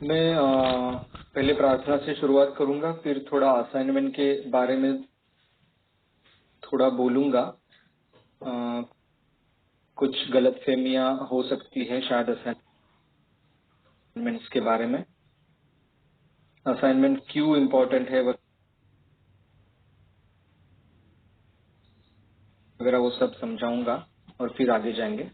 मैं पहले प्रार्थना से शुरुआत करूंगा, फिर थोड़ा असाइनमेंट के बारे में थोड़ा बोलूंगा। कुछ गलतफहमियां हो सकती है शायद असाइनमेंट्स के बारे में। असाइनमेंट क्यों इम्पोर्टेंट है वगैरह वो सब समझाऊंगा और फिर आगे जाएंगे।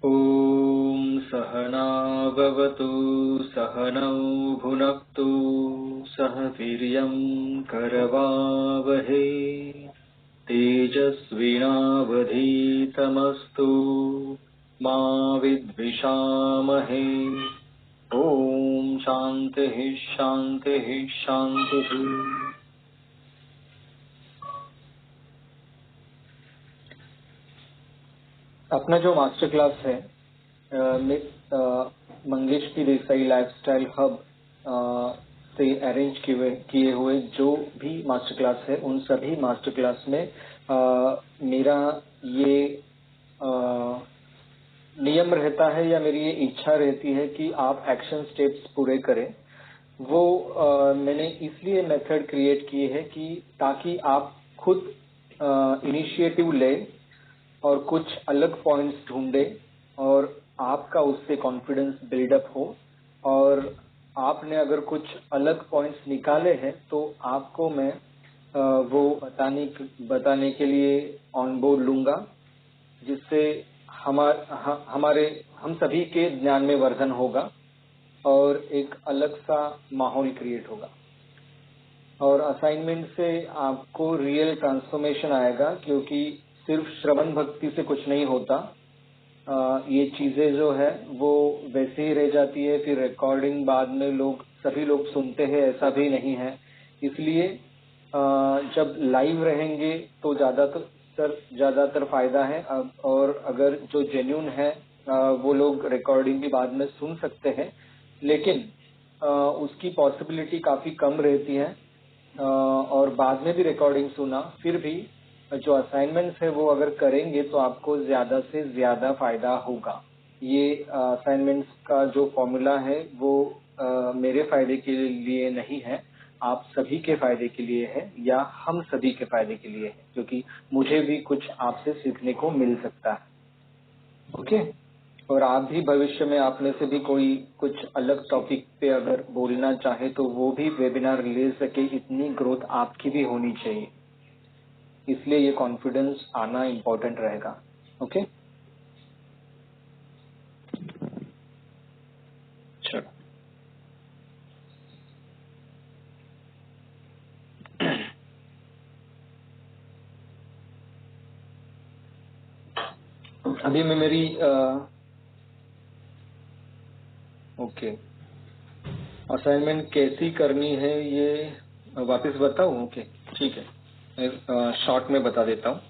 ओम सहना भवतु सहनौ भुनक्तु सह वीर्यं करवावहै तेजस्विनावधीतमस्तु मा विद्विषामहे। ओम शांति शांति शांति। अपना जो मास्टर क्लास है Mangesh P Desai lifestyle hub से अरेंज किए हुए जो भी मास्टर क्लास है, उन सभी मास्टर क्लास में मेरा ये नियम रहता है या मेरी ये इच्छा रहती है कि आप एक्शन स्टेप्स पूरे करें। वो मैंने इसलिए मेथड क्रिएट की है कि ताकि आप खुद इनिशिएटिव लें और कुछ अलग पॉइंट्स ढूंढे और आपका उससे कॉन्फिडेंस बिल्डअप हो। और आपने अगर कुछ अलग पॉइंट्स निकाले हैं तो आपको मैं वो बताने के लिए ऑन बोर्ड लूंगा, जिससे हमारे हम सभी के ज्ञान में वर्धन होगा और एक अलग सा माहौल क्रिएट होगा। और असाइनमेंट से आपको रियल ट्रांसफॉर्मेशन आएगा, क्योंकि सिर्फ श्रवण भक्ति से कुछ नहीं होता। ये चीजें जो है वो वैसे ही रह जाती है, फिर रिकॉर्डिंग बाद में सभी लोग सुनते हैं, ऐसा भी नहीं है। इसलिए जब लाइव रहेंगे तो ज्यादातर फायदा है। और अगर जो जेन्युइन है वो लोग रिकॉर्डिंग भी बाद में सुन सकते हैं, लेकिन उसकी पॉसिबिलिटी काफी कम रहती है। और बाद में भी रिकॉर्डिंग सुना, फिर भी जो असाइनमेंट्स है वो अगर करेंगे तो आपको ज्यादा से ज्यादा फायदा होगा। ये असाइनमेंट्स का जो फॉर्मूला है वो मेरे फायदे के लिए नहीं है, आप सभी के फायदे के लिए है, या हम सभी के फायदे के लिए है, क्योंकि मुझे भी कुछ आपसे सीखने को मिल सकता है। ओके। और आप भी भविष्य में आप में से भी कोई कुछ अलग टॉपिक पे अगर बोलना चाहे तो वो भी वेबिनार ले सके, इतनी ग्रोथ आपकी भी होनी चाहिए। इसलिए ये कॉन्फिडेंस आना इम्पोर्टेंट रहेगा। ओके। चलो, अभी मैं मेरी ओके असाइनमेंट कैसी करनी है ये वापस बताऊं? ओके, ठीक है, मैं शॉर्ट में बता देता हूँ।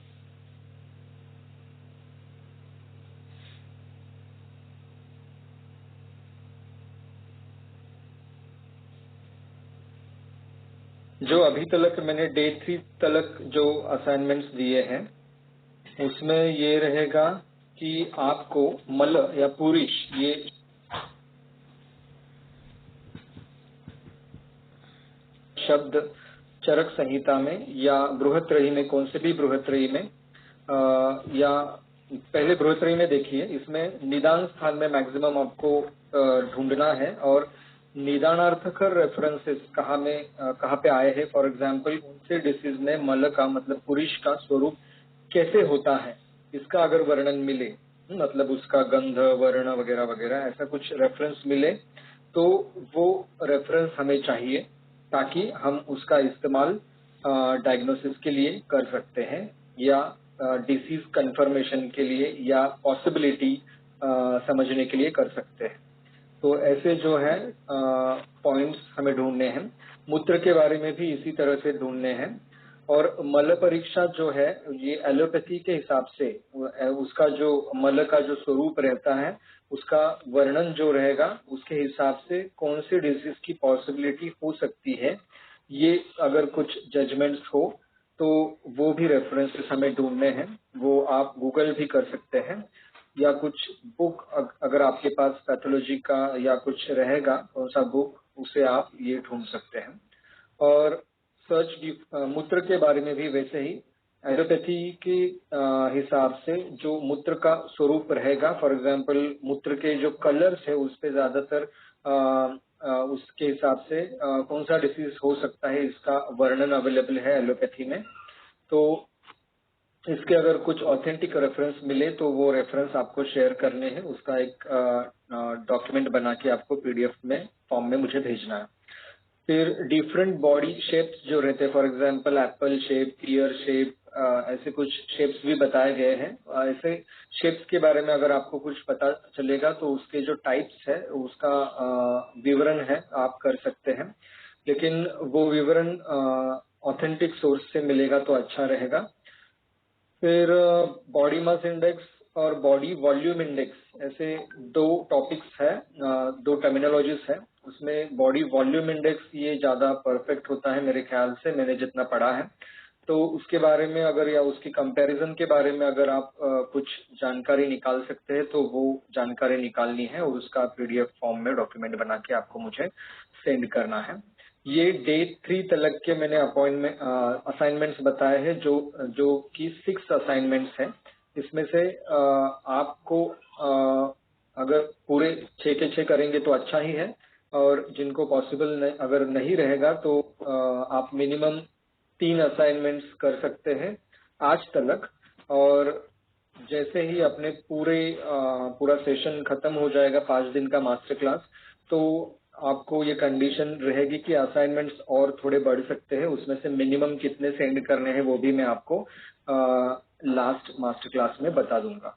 जो अभी तक मैंने डे 3 तक जो असाइनमेंट्स दिए हैं उसमें ये रहेगा कि आपको मल या पुरुष, ये शब्द चरक संहिता में या बृहत्त्रयी में, कौन से भी बृहत्त्रयी में या पहले बृहत्त्रयी में देखिए, इसमें निदान स्थान में मैक्सिमम आपको ढूंढना है और निदानार्थकर रेफरेंसेस कहाँ पे आए हैं। फॉर एग्जांपल, कौन से डिसीज में मल का मतलब पुरुष का स्वरूप कैसे होता है, इसका अगर वर्णन मिले, मतलब उसका गंध, वर्ण वगैरह वगैरह, ऐसा कुछ रेफरेंस मिले तो वो रेफरेंस हमें चाहिए, ताकि हम उसका इस्तेमाल डायग्नोसिस के लिए कर सकते हैं या डिसीज कंफर्मेशन के लिए या पॉसिबिलिटी समझने के लिए कर सकते हैं। तो ऐसे जो है पॉइंट्स हमें ढूंढने हैं। मूत्र के बारे में भी इसी तरह से ढूंढने हैं। और मल परीक्षा जो है ये एलोपैथी के हिसाब से उसका जो मल का जो स्वरूप रहता है उसका वर्णन जो रहेगा उसके हिसाब से कौन सी डिजीज की पॉसिबिलिटी हो सकती है ये अगर कुछ जजमेंट्स हो तो वो भी रेफरेंसेस हमें ढूंढने हैं, वो आप गूगल भी कर सकते हैं, या कुछ बुक अगर आपके पास पैथोलॉजी का या कुछ रहेगा कौन सा बुक, उसे आप ये ढूंढ सकते हैं। और मूत्र के बारे में भी वैसे ही एलोपैथी के हिसाब से जो मूत्र का स्वरूप रहेगा, फॉर एग्जांपल मूत्र के जो कलर्स है उस पे ज्यादातर उसके हिसाब से कौन सा डिसीज हो सकता है इसका वर्णन अवेलेबल है एलोपैथी में। तो इसके अगर कुछ ऑथेंटिक रेफरेंस मिले तो वो रेफरेंस आपको शेयर करने हैं, उसका एक डॉक्यूमेंट बना के आपको पीडीएफ में फॉर्म में मुझे भेजना है। फिर डिफरेंट बॉडी शेप्स जो रहते हैं, for example Apple shape, year shape, ऐसे कुछ शेप्स भी बताए गए हैं। ऐसे शेप्स के बारे में अगर आपको कुछ पता चलेगा तो उसके जो टाइप्स है उसका विवरण है आप कर सकते हैं, लेकिन वो विवरण ऑथेंटिक सोर्स से मिलेगा तो अच्छा रहेगा। फिर बॉडी मास इंडेक्स और बॉडी वॉल्यूम इंडेक्स, ऐसे दो टॉपिक्स है, दो टर्मिनोलॉजीज है। उसमें बॉडी वॉल्यूम इंडेक्स ये ज्यादा परफेक्ट होता है मेरे ख्याल से, मैंने जितना पढ़ा है। तो उसके बारे में अगर या उसकी कंपैरिजन के बारे में अगर आप कुछ जानकारी निकाल सकते हैं तो वो जानकारी निकालनी है और उसका पीडीएफ फॉर्म में डॉक्यूमेंट बना के आपको मुझे सेंड करना है। ये डे 3 तक के मैंने अपॉइंटमेंट असाइनमेंट्स बताए हैं, जो जो कि 6 असाइनमेंट्स हैं। इसमें से आपको अगर पूरे 6 के 6 करेंगे तो अच्छा ही है, और जिनको पॉसिबल अगर नहीं रहेगा तो आप मिनिमम 3 असाइनमेंट्स कर सकते हैं आज तक। और जैसे ही अपने पूरा सेशन खत्म हो जाएगा 5 दिन का मास्टर क्लास, तो आपको ये कंडीशन रहेगी कि असाइनमेंट्स और थोड़े बढ़ सकते हैं, उसमें से मिनिमम कितने सेंड करने हैं वो भी मैं आपको लास्ट मास्टर क्लास में बता दूंगा।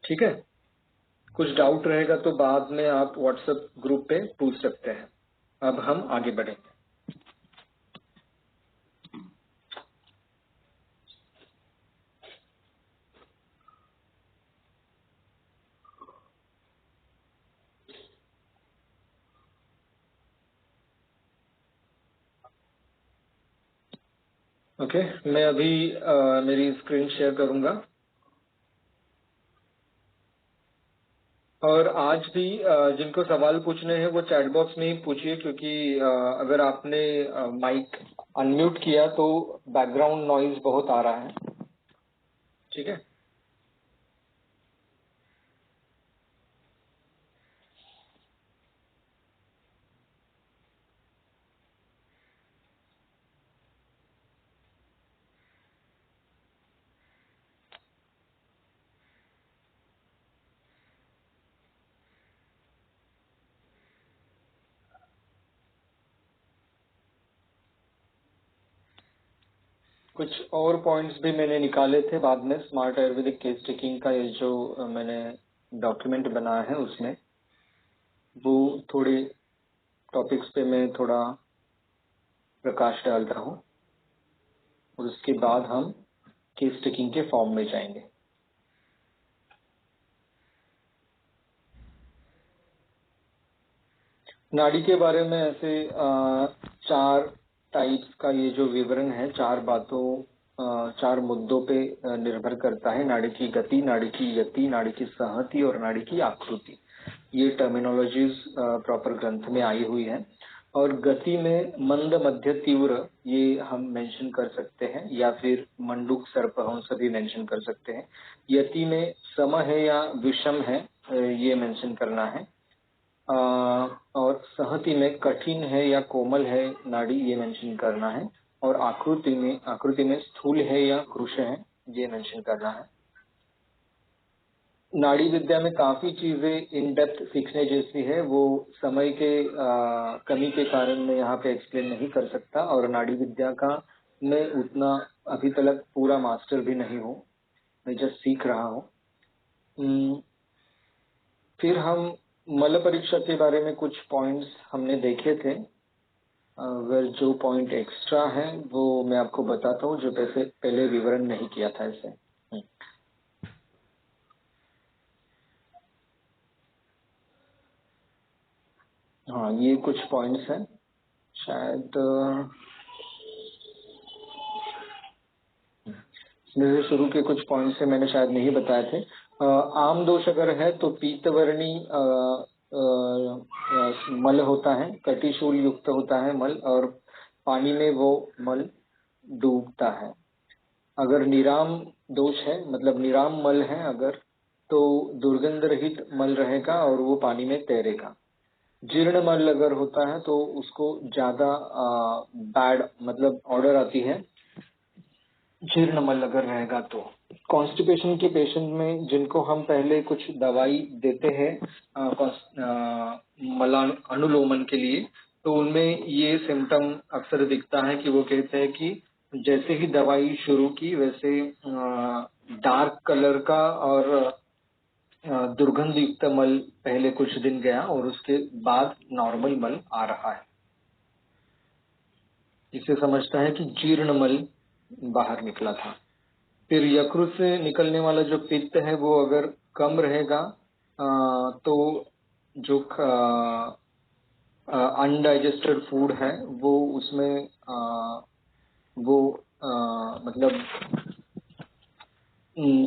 ठीक है, कुछ डाउट रहेगा तो बाद में आप व्हाट्सएप ग्रुप पे पूछ सकते हैं। अब हम आगे बढ़ेंगे। ओके, मैं अभी मेरी स्क्रीन शेयर करूंगा। और आज भी जिनको सवाल पूछने हैं वो चैट बॉक्स में ही पूछिए, क्योंकि अगर आपने माइक अनम्यूट किया तो बैकग्राउंड नॉइज बहुत आ रहा है। ठीक है, कुछ और पॉइंट्स भी मैंने निकाले थे बाद में स्मार्ट आयुर्वेदिक केस टेकिंग का, ये जो मैंने डॉक्यूमेंट बनाया है उसमें वो थोड़े टॉपिक्स पे मैं थोड़ा प्रकाश डालता हूँ, और उसके बाद हम केस टेकिंग के फॉर्म में जाएंगे। नाड़ी के बारे में ऐसे 4 टाइप्स का ये जो विवरण है, 4 बातों 4 मुद्दों पे निर्भर करता है। नाड़ी की गति, नाड़ी की यति, नाड़ी की संहति और नाड़ी की आकृति, ये टर्मिनोलॉजीज प्रॉपर ग्रंथ में आई हुई है। और गति में मंद, मध्य, तीव्र ये हम मेंशन कर सकते हैं, या फिर मंडूक, सर्पहंस भी मेंशन कर सकते हैं। यति में सम है या विषम है, ये मेंशन करना है। अ, और संहति में कठिन है या कोमल है नाड़ी, ये मेंशन करना है। और आकृति में स्थूल है या कृश है, ये मेंशन करना है। नाड़ी विद्या में काफी चीजें इन डेप्थ सीखने जैसी है, वो समय के कमी के कारण मैं यहाँ पे एक्सप्लेन नहीं कर सकता, और नाड़ी विद्या का मैं उतना अभी तक पूरा मास्टर भी नहीं हूँ, मैं जस्ट सीख रहा हूँ। फिर हम मल परीक्षा के बारे में कुछ पॉइंट्स हमने देखे थे। अगर जो पॉइंट एक्स्ट्रा है वो मैं आपको बताता हूँ, जो पहले विवरण नहीं किया था इसे। हाँ, ये कुछ पॉइंट्स हैं। शायद मेरे शुरू के कुछ पॉइंट से मैंने शायद नहीं बताए थे। आम दोष अगर है तो पीतवर्णी मल होता है, कटिशूल युक्त होता है मल, और पानी में वो मल डूबता है। अगर निराम दोष है, मतलब निराम मल है अगर, तो दुर्गंध रहित मल रहेगा और वो पानी में तैरेगा। जीर्ण मल अगर होता है तो उसको ज्यादा बैड मतलब ऑर्डर आती है, जीर्ण मल अगर रहेगा तो। कॉन्स्टिपेशन के पेशेंट में जिनको हम पहले कुछ दवाई देते हैं मलान अनुलोमन के लिए, तो उनमें ये सिम्टम अक्सर दिखता है कि वो कहते हैं कि जैसे ही दवाई शुरू की वैसे डार्क कलर का और दुर्गंध युक्त मल पहले कुछ दिन गया और उसके बाद नॉर्मल मल आ रहा है। इसे समझता है कि जीर्ण मल बाहर निकला था। फिर यकृत से निकलने वाला जो पित्त है वो अगर कम रहेगा तो जो अनडाइजेस्टेड फूड है वो उसमें वो मतलब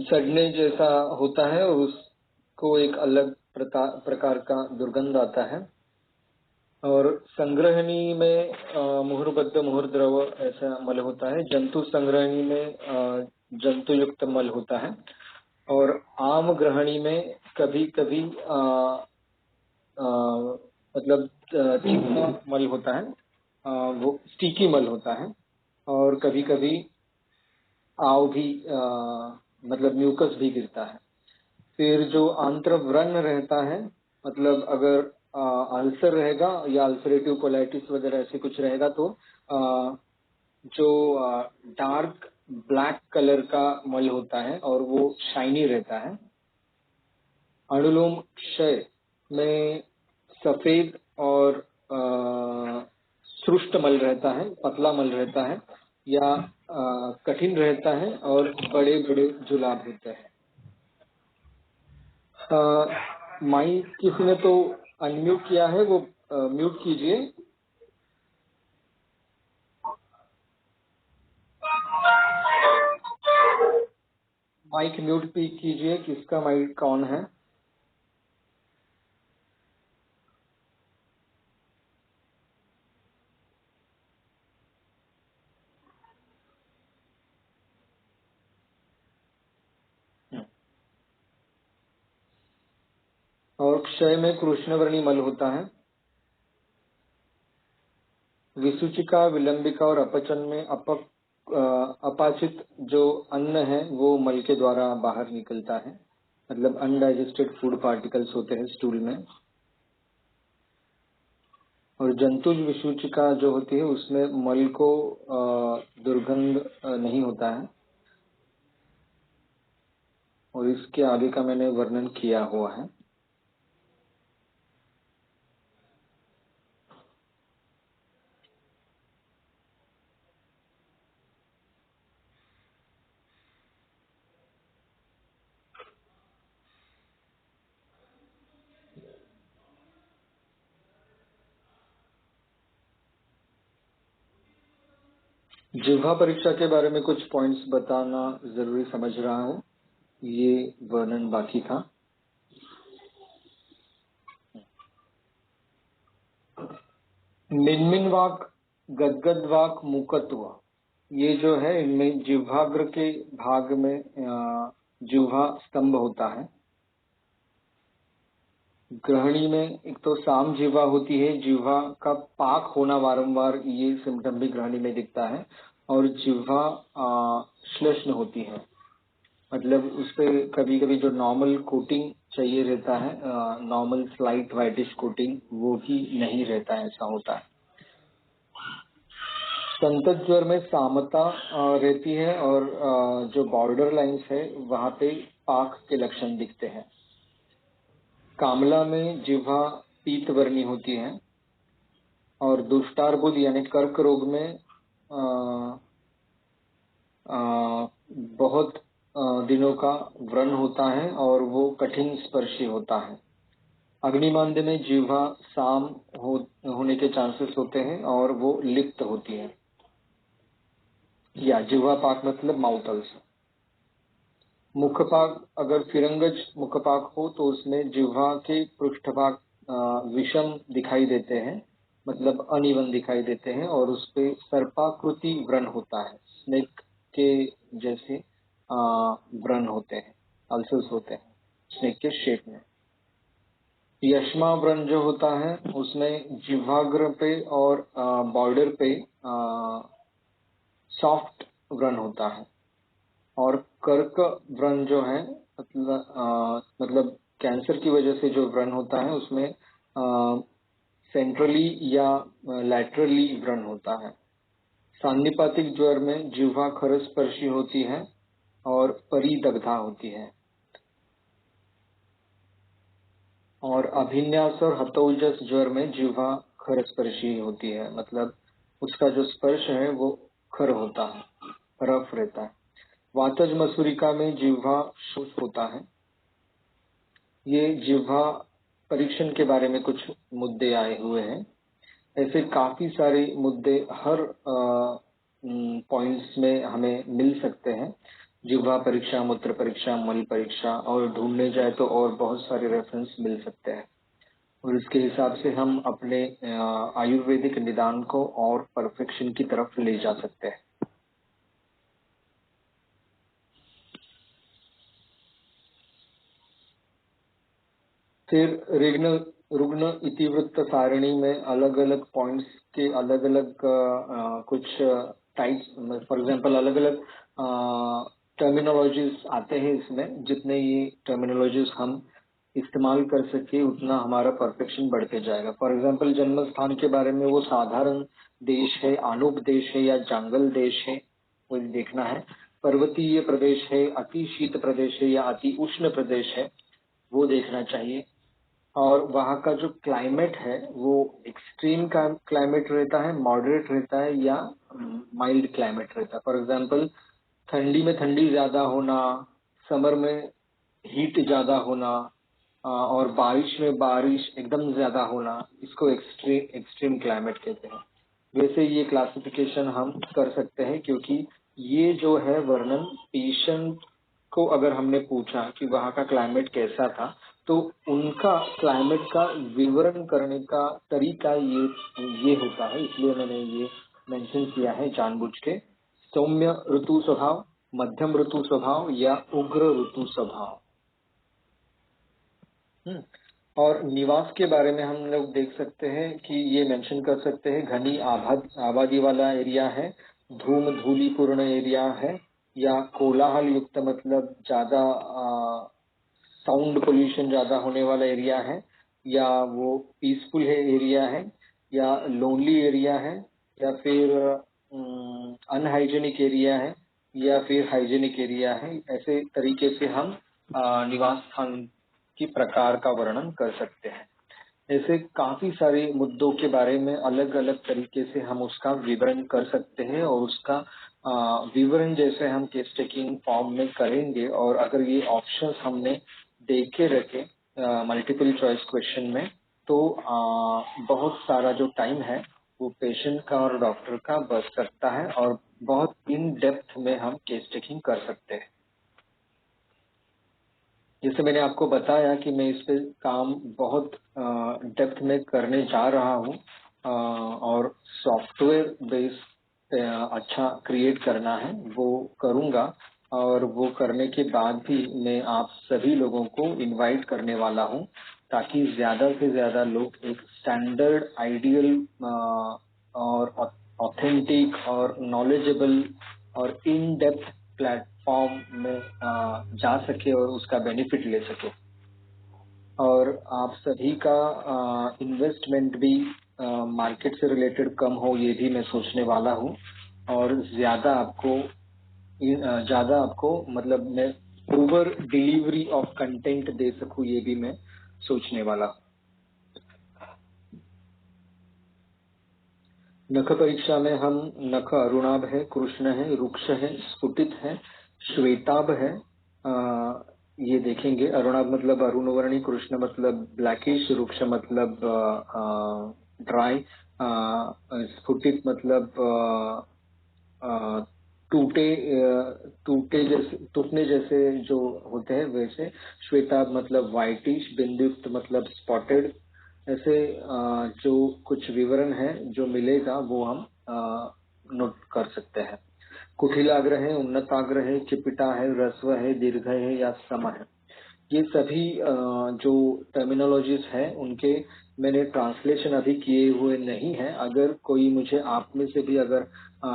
सड़ने जैसा होता है और उसको एक अलग प्रकार का दुर्गंध आता है। और संग्रहणी में मुहुर्बद्ध मुहुर्द्रव ऐसा मल होता है। जंतु संग्रहणी में जंतु युक्त मल होता है। और आम ग्रहणी में कभी कभी मतलब चिकना मल होता है, वो स्टिकी मल होता है। और कभी कभी आव भी मतलब म्यूकस भी गिरता है। फिर जो आंत्रव्रण रहता है, मतलब अगर अल्सर रहेगा या अल्सरेटिव कोलाइटिस वगैरह ऐसे कुछ रहेगा तो जो डार्क ब्लैक कलर का मल होता है और वो शाइनी रहता है। अनुलोम क्षय में सफेद और सुष्ट मल रहता है, पतला मल रहता है या कठिन रहता है और बड़े बड़े जुलाब होते हैं। माइक किसी ने तो अनम्यूट किया है, वो म्यूट कीजिए। माइक म्यूट भी कीजिए, किसका माइक कौन है। और क्षय में कृष्णवर्णी मल होता है। विसूचिका, विलंबिका और अपचन में अपाचित जो अन्न है वो मल के द्वारा बाहर निकलता है, मतलब अनडाइजेस्टेड फूड पार्टिकल्स होते हैं स्टूल में। और जंतुज विसूचिका जो होती है उसमें मल को दुर्गंध नहीं होता है। और इसके आगे का मैंने वर्णन किया हुआ है। जिह्वा परीक्षा के बारे में कुछ पॉइंट्स बताना जरूरी समझ रहा हूँ, ये वर्णन बाकी था। मिनमिन वाक, गदगद वाक, मुकत्व, ये जो है इनमें जिह्वाग्र के भाग में जिह्वा स्तंभ होता है। ग्रहणी में एक तो साम जिह्वा होती है, जिह्वा का पाक होना वारंवार, ये सिम्टम भी ग्रहणी में दिखता है। और जिह्वा श्लेष्ण होती है, मतलब उस पे कभी कभी जो नॉर्मल कोटिंग चाहिए रहता है, नॉर्मल स्लाइट वाइटिश कोटिंग, वो भी नहीं रहता है, ऐसा होता है। संतत ज्वर में सामता रहती है और जो बॉर्डर लाइंस है वहां पे पाक के लक्षण दिखते हैं। कामला में जिह्वा पीत वर्णी होती है। और दुष्टार्बुद यानी कर्क रोग में बहुत दिनों का व्रण होता है और वो कठिन स्पर्शी होता है। अग्निमांद्य में जिह्वा साम होने के चांसेस होते हैं और वो लिप्त होती है, या जिह्वा पाक मतलब माउथ अल्सर। मुखपाक, अगर फिरंगज मुखपाक हो तो उसमें जिह्वा के पृष्ठभाग विषम दिखाई देते हैं, मतलब अनइवन दिखाई देते हैं, और उसपे सर्पाकृति व्रण होता है, स्नेक के जैसे व्रण होते हैं, अल्सर्स होते हैं स्नेक के शेप में। यक्ष्मा व्रण जो होता है उसमें जिह्वाग्र पे और बॉर्डर पे सॉफ्ट व्रण होता है। और कर्क व्रण जो है मतलब कैंसर की वजह से जो व्रण होता है उसमें सेंट्रली या लैटरली व्रण होता है। सान्निपातिक ज्वर में जिह्वा खरस्पर्शी होती है और परिदग्धा होती है। और अभिन्यास और हतोजस ज्वर में जिह्वा खरस्पर्शी होती है, मतलब उसका जो स्पर्श है वो खर होता है, रफ रहता है। वातज मसूरिका में जिह्वा शुष्क होता है। ये जिह्वा परीक्षण के बारे में कुछ मुद्दे आए हुए हैं। ऐसे काफी सारे मुद्दे हर पॉइंट्स में हमें मिल सकते हैं। जिह्वा परीक्षा, मूत्र परीक्षा, मल परीक्षा, और ढूंढने जाए तो और बहुत सारे रेफरेंस मिल सकते हैं, और इसके हिसाब से हम अपने आयुर्वेदिक निदान को और परफेक्शन की तरफ ले जा सकते हैं। फिर रुग्ण इतिवृत्त सारणी में अलग अलग पॉइंट्स के अलग अलग कुछ टाइप्स, फॉर एग्जांपल अलग अलग टर्मिनोलॉजीज आते हैं इसमें। जितने ये टर्मिनोलॉजीज हम इस्तेमाल कर सके उतना हमारा परफेक्शन बढ़ते जाएगा। फॉर एग्जांपल जन्म स्थान के बारे में वो साधारण देश है, आनूप देश है, या जंगल देश है, वो देखना है। पर्वतीय प्रदेश है, अति शीत प्रदेश है, या अति उष्ण प्रदेश है, वो देखना चाहिए। और वहाँ का जो क्लाइमेट है वो एक्सट्रीम का क्लाइमेट रहता है, मॉडरेट रहता है, या माइल्ड क्लाइमेट रहता है। फॉर एग्जांपल ठंडी में ठंडी ज्यादा होना, समर में हीट ज्यादा होना, और बारिश में बारिश एकदम ज्यादा होना, इसको एक्सट्रीम क्लाइमेट कहते हैं। वैसे ये क्लासिफिकेशन हम कर सकते हैं, क्योंकि ये जो है वर्णन पेशेंट को अगर हमने पूछा कि वहाँ का क्लाइमेट कैसा था, तो उनका क्लाइमेट का विवरण करने का तरीका ये होता है। इसलिए मैंने ये मेंशन किया है जानबूझ के। सौम्य ऋतु स्वभाव, मध्यम ऋतु स्वभाव, या उग्र ऋतु स्वभाव। और निवास के बारे में हम लोग देख सकते हैं कि ये मेंशन कर सकते हैं, घनी आबादी वाला एरिया है, धूम धूलिपूर्ण एरिया है, या कोलाहल युक्त मतलब ज्यादा साउंड पोल्यूशन ज्यादा होने वाला एरिया है, या वो पीसफुल है एरिया है, या लोनली एरिया है, या फिर अनहाइजेनिक एरिया है, या फिर हाइजेनिक एरिया है। ऐसे तरीके से हम निवास स्थान की प्रकार का वर्णन कर सकते हैं। ऐसे काफी सारे मुद्दों के बारे में अलग अलग तरीके से हम उसका विवरण कर सकते हैं, और उसका विवरण जैसे हम केस टेकिंग फॉर्म में करेंगे, और अगर ये ऑप्शंस हमने देख के रखे मल्टीपल चॉइस क्वेश्चन में, तो बहुत सारा जो टाइम है वो पेशेंट का और डॉक्टर का बच सकता है, और बहुत इन डेप्थ में हम केस टेकिंग कर सकते हैं। जैसे मैंने आपको बताया कि मैं इस पे काम बहुत डेप्थ में करने जा रहा हूँ, और सॉफ्टवेयर बेस अच्छा क्रिएट करना है, वो करूँगा। और वो करने के बाद भी मैं आप सभी लोगों को इनवाइट करने वाला हूँ, ताकि ज्यादा से ज्यादा लोग एक स्टैंडर्ड, आइडियल और ऑथेंटिक और नॉलेजेबल और इन डेप्थ प्लेटफॉर्म में जा सके और उसका बेनिफिट ले सके। और आप सभी का इन्वेस्टमेंट भी मार्केट से रिलेटेड कम हो, ये भी मैं सोचने वाला हूँ। और ज्यादा आपको मतलब मैं ओवर डिलीवरी ऑफ कंटेंट दे सकूं, ये भी मैं सोचने वाला हूँ। नख परीक्षा में हम नख अरुणाभ है, कृष्ण है, रुक्ष है, स्फुटित है, श्वेताभ है, ये देखेंगे। अरुणाभ मतलब अरुण वर्णी, कृष्ण मतलब ब्लैकिश, रुक्ष मतलब ड्राई, स्फुटित मतलब अ, टूटे टूटे जैसे, टूटने जैसे जो होते हैं वैसे। श्वेताभ मतलब व्हाइटिश, बिंदुयुक्त मतलब स्पॉटेड। ऐसे जो कुछ विवरण है जो मिलेगा वो हम नोट कर सकते हैं। कुटिलाग्र है, उन्नताग्र है, चिपिटा है, ह्रस्व है, दीर्घ है या सम है। ये सभी जो टर्मिनोलॉजीज हैं उनके मैंने ट्रांसलेशन अभी किए हुए नहीं है। अगर कोई मुझे आप में से भी अगर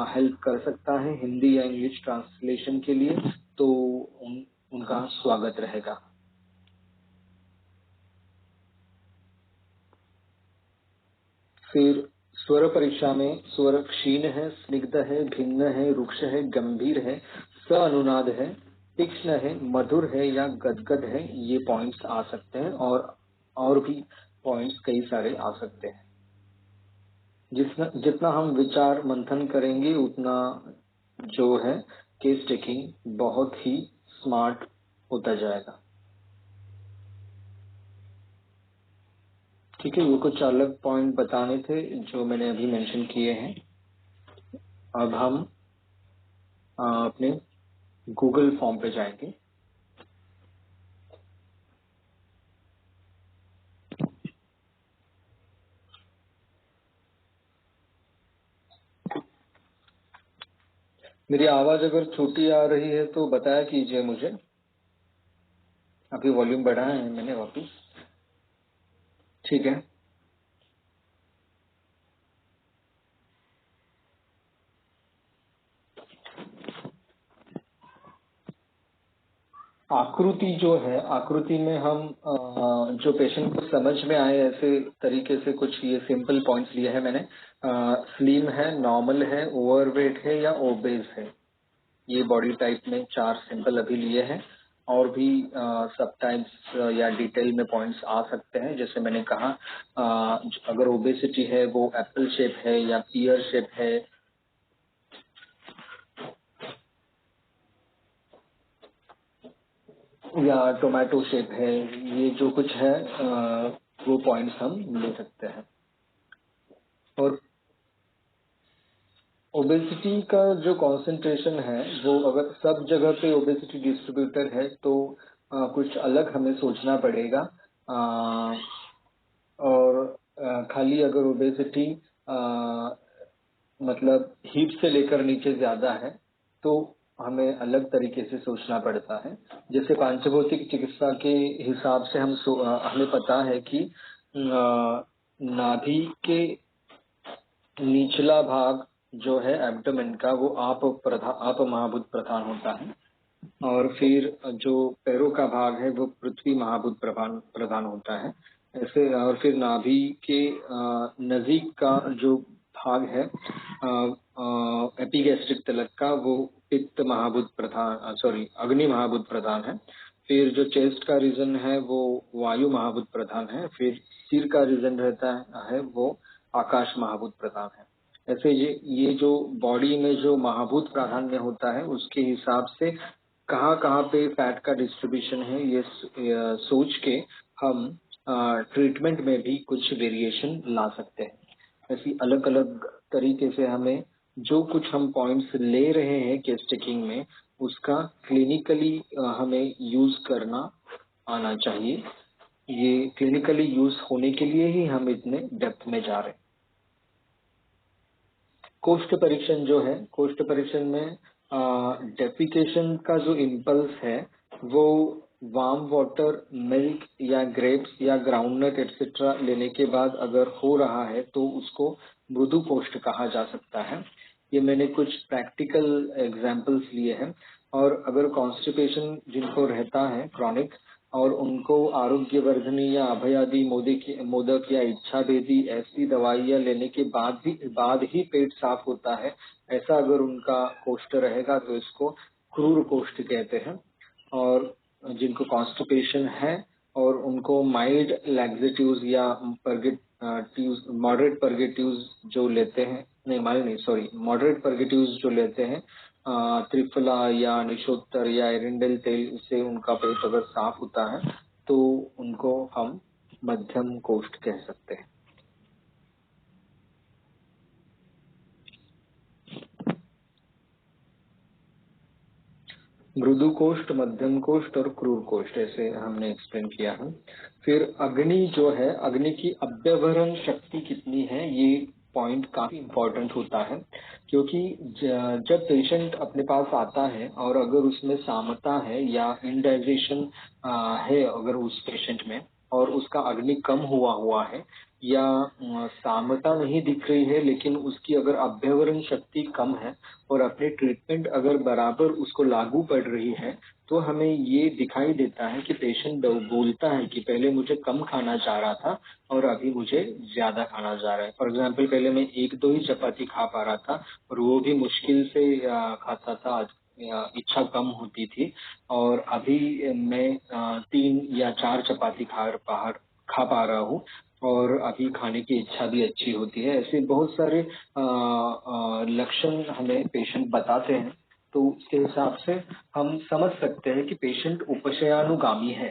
हेल्प कर सकता है हिंदी या इंग्लिश ट्रांसलेशन के लिए तो उनका स्वागत रहेगा। फिर स्वर परीक्षा में स्वर क्षीण है, स्निग्ध है, भिन्न है, रुक्ष है, गंभीर है, स अनुनाद है, तीक्ष्ण है, मधुर है या गदगद है, ये पॉइंट्स आ सकते हैं। और भी पॉइंट्स कई सारे आ सकते हैं। जितना जितना हम विचार मंथन करेंगे उतना जो है केस टेकिंग बहुत ही स्मार्ट होता जाएगा। ठीक है, ये कुछ अलग पॉइंट बताने थे जो मैंने अभी मेंशन किए हैं। अब हम अपने गूगल फॉर्म पे जाएंगे। मेरी आवाज अगर छोटी आ रही है तो बताया कीजिए मुझे। अभी वॉल्यूम बढ़ाया है मैंने वापस। ठीक है। आकृति जो है, आकृति में हम जो पेशेंट को समझ में आए ऐसे तरीके से कुछ ये सिंपल पॉइंट्स लिए हैं मैंने। स्लिम है, नॉर्मल है, ओवरवेट है या ओबेज है। ये बॉडी टाइप में चार सिंपल अभी लिए हैं। और भी सब टाइप्स या डिटेल में पॉइंट्स आ सकते हैं। जैसे मैंने कहा अगर ओबेसिटी है वो एप्पल शेप है या पियर शेप है या टोमेटो शेप है। ये जो कुछ है वो पॉइंट्स हम ले सकते हैं। और ओबेसिटी का जो कंसंट्रेशन है वो अगर सब जगह पे ओबेसिटी डिस्ट्रीब्यूटर है तो कुछ अलग हमें सोचना पड़ेगा। और खाली अगर ओबेसिटी मतलब हिप से लेकर नीचे ज्यादा है तो हमें अलग तरीके से सोचना पड़ता है। जैसे पांचभौतिक चिकित्सा के हिसाब से हमें पता है कि नाभि के निचला भाग जो है एब्डोमेन का वो आप महाभूत प्रधान होता है। और फिर जो पैरों का भाग है वो पृथ्वी महाभूत प्रधान होता है। ऐसे और फिर नाभि के नजीक का जो भाग है एपिगैस्ट्रिक तलक का वो पित्त महाभूत प्रधान, सॉरी अग्नि महाभूत प्रधान है। फिर जो चेस्ट का रीजन है वो वायु महाभूत प्रधान है। फिर सिर का रीजन रहता है वो आकाश महाभूत प्रधान है। ऐसे ये जो बॉडी में जो महाभूत प्राधान्य होता है उसके हिसाब से कहाँ कहाँ पे फैट का डिस्ट्रीब्यूशन है ये सोच के हम ट्रीटमेंट में भी कुछ वेरिएशन ला सकते हैं। ऐसी अलग अलग तरीके से हमें जो कुछ हम पॉइंट्स ले रहे हैं केस टेकिंग में उसका क्लिनिकली हमें यूज करना आना चाहिए। ये क्लिनिकली यूज होने के लिए ही हम इतने डेप्थ में जा रहे हैं। कोष्ठ परीक्षण जो है, कोष्ठ परीक्षण में डेफिकेशन का जो इम्पल्स है वो वार्म वाटर, मिल्क या ग्रेप्स या ग्राउंडनट एक्सेट्रा लेने के बाद अगर हो रहा है तो उसको मृदु कोष्ठ कहा जा सकता है। ये मैंने कुछ प्रैक्टिकल एग्जांपल्स लिए हैं। और अगर कॉन्स्टिपेशन जिनको रहता है क्रॉनिक और उनको आरोग्य वर्धनी या अभयादि मोदक या इच्छा भेदी ऐसी दवाइयाँ लेने के बाद ही पेट साफ होता है, ऐसा अगर उनका कोष्ठ रहेगा तो इसको क्रूर कोष्ठ कहते हैं। और जिनको कॉन्स्टिपेशन है और उनको माइल्ड लैक्सेटिव्स या परगेटिव्स, मॉडरेट परगेटिव्स जो लेते हैं, नहीं माइल्ड नहीं, सॉरी मॉडरेट परगेटिव्स जो लेते हैं त्रिफला या निशोत्तर या एरिंडेल तेल से उनका पेट अगर साफ होता है तो उनको हम मध्यम कोष्ठ कह सकते हैं। मृदु कोष्ठ, मध्यम कोष्ठ और क्रूर कोष्ठ ऐसे हमने एक्सप्लेन किया है। फिर अग्नि जो है, अग्नि की अभ्यवरण शक्ति कितनी है, ये पॉइंट काफी इम्पोर्टेंट होता है, क्योंकि जब पेशेंट अपने पास आता है और अगर उसमें सामता है या इंडाइजेशन है अगर उस पेशेंट में और उसका अग्नि कम हुआ है या सामता नहीं दिख रही है लेकिन उसकी अगर अभ्यवरण शक्ति कम है और अपने ट्रीटमेंट अगर बराबर उसको लागू पड़ रही है तो हमें ये दिखाई देता है कि पेशेंट बोलता है कि पहले मुझे कम खाना चाह रहा था और अभी मुझे ज्यादा खाना चाह रहा है। फॉर एग्जाम्पल, पहले मैं एक दो ही चपाती खा पा रहा था और वो भी मुश्किल से खाता था, इच्छा कम होती थी, और अभी मैं 3 या 4 चपाती खा पा रहा हूँ और अभी खाने की इच्छा भी अच्छी होती है। ऐसे बहुत सारे लक्षण हमें पेशेंट बताते हैं, तो उसके हिसाब से हम समझ सकते हैं कि पेशेंट उपशयानुगामी है।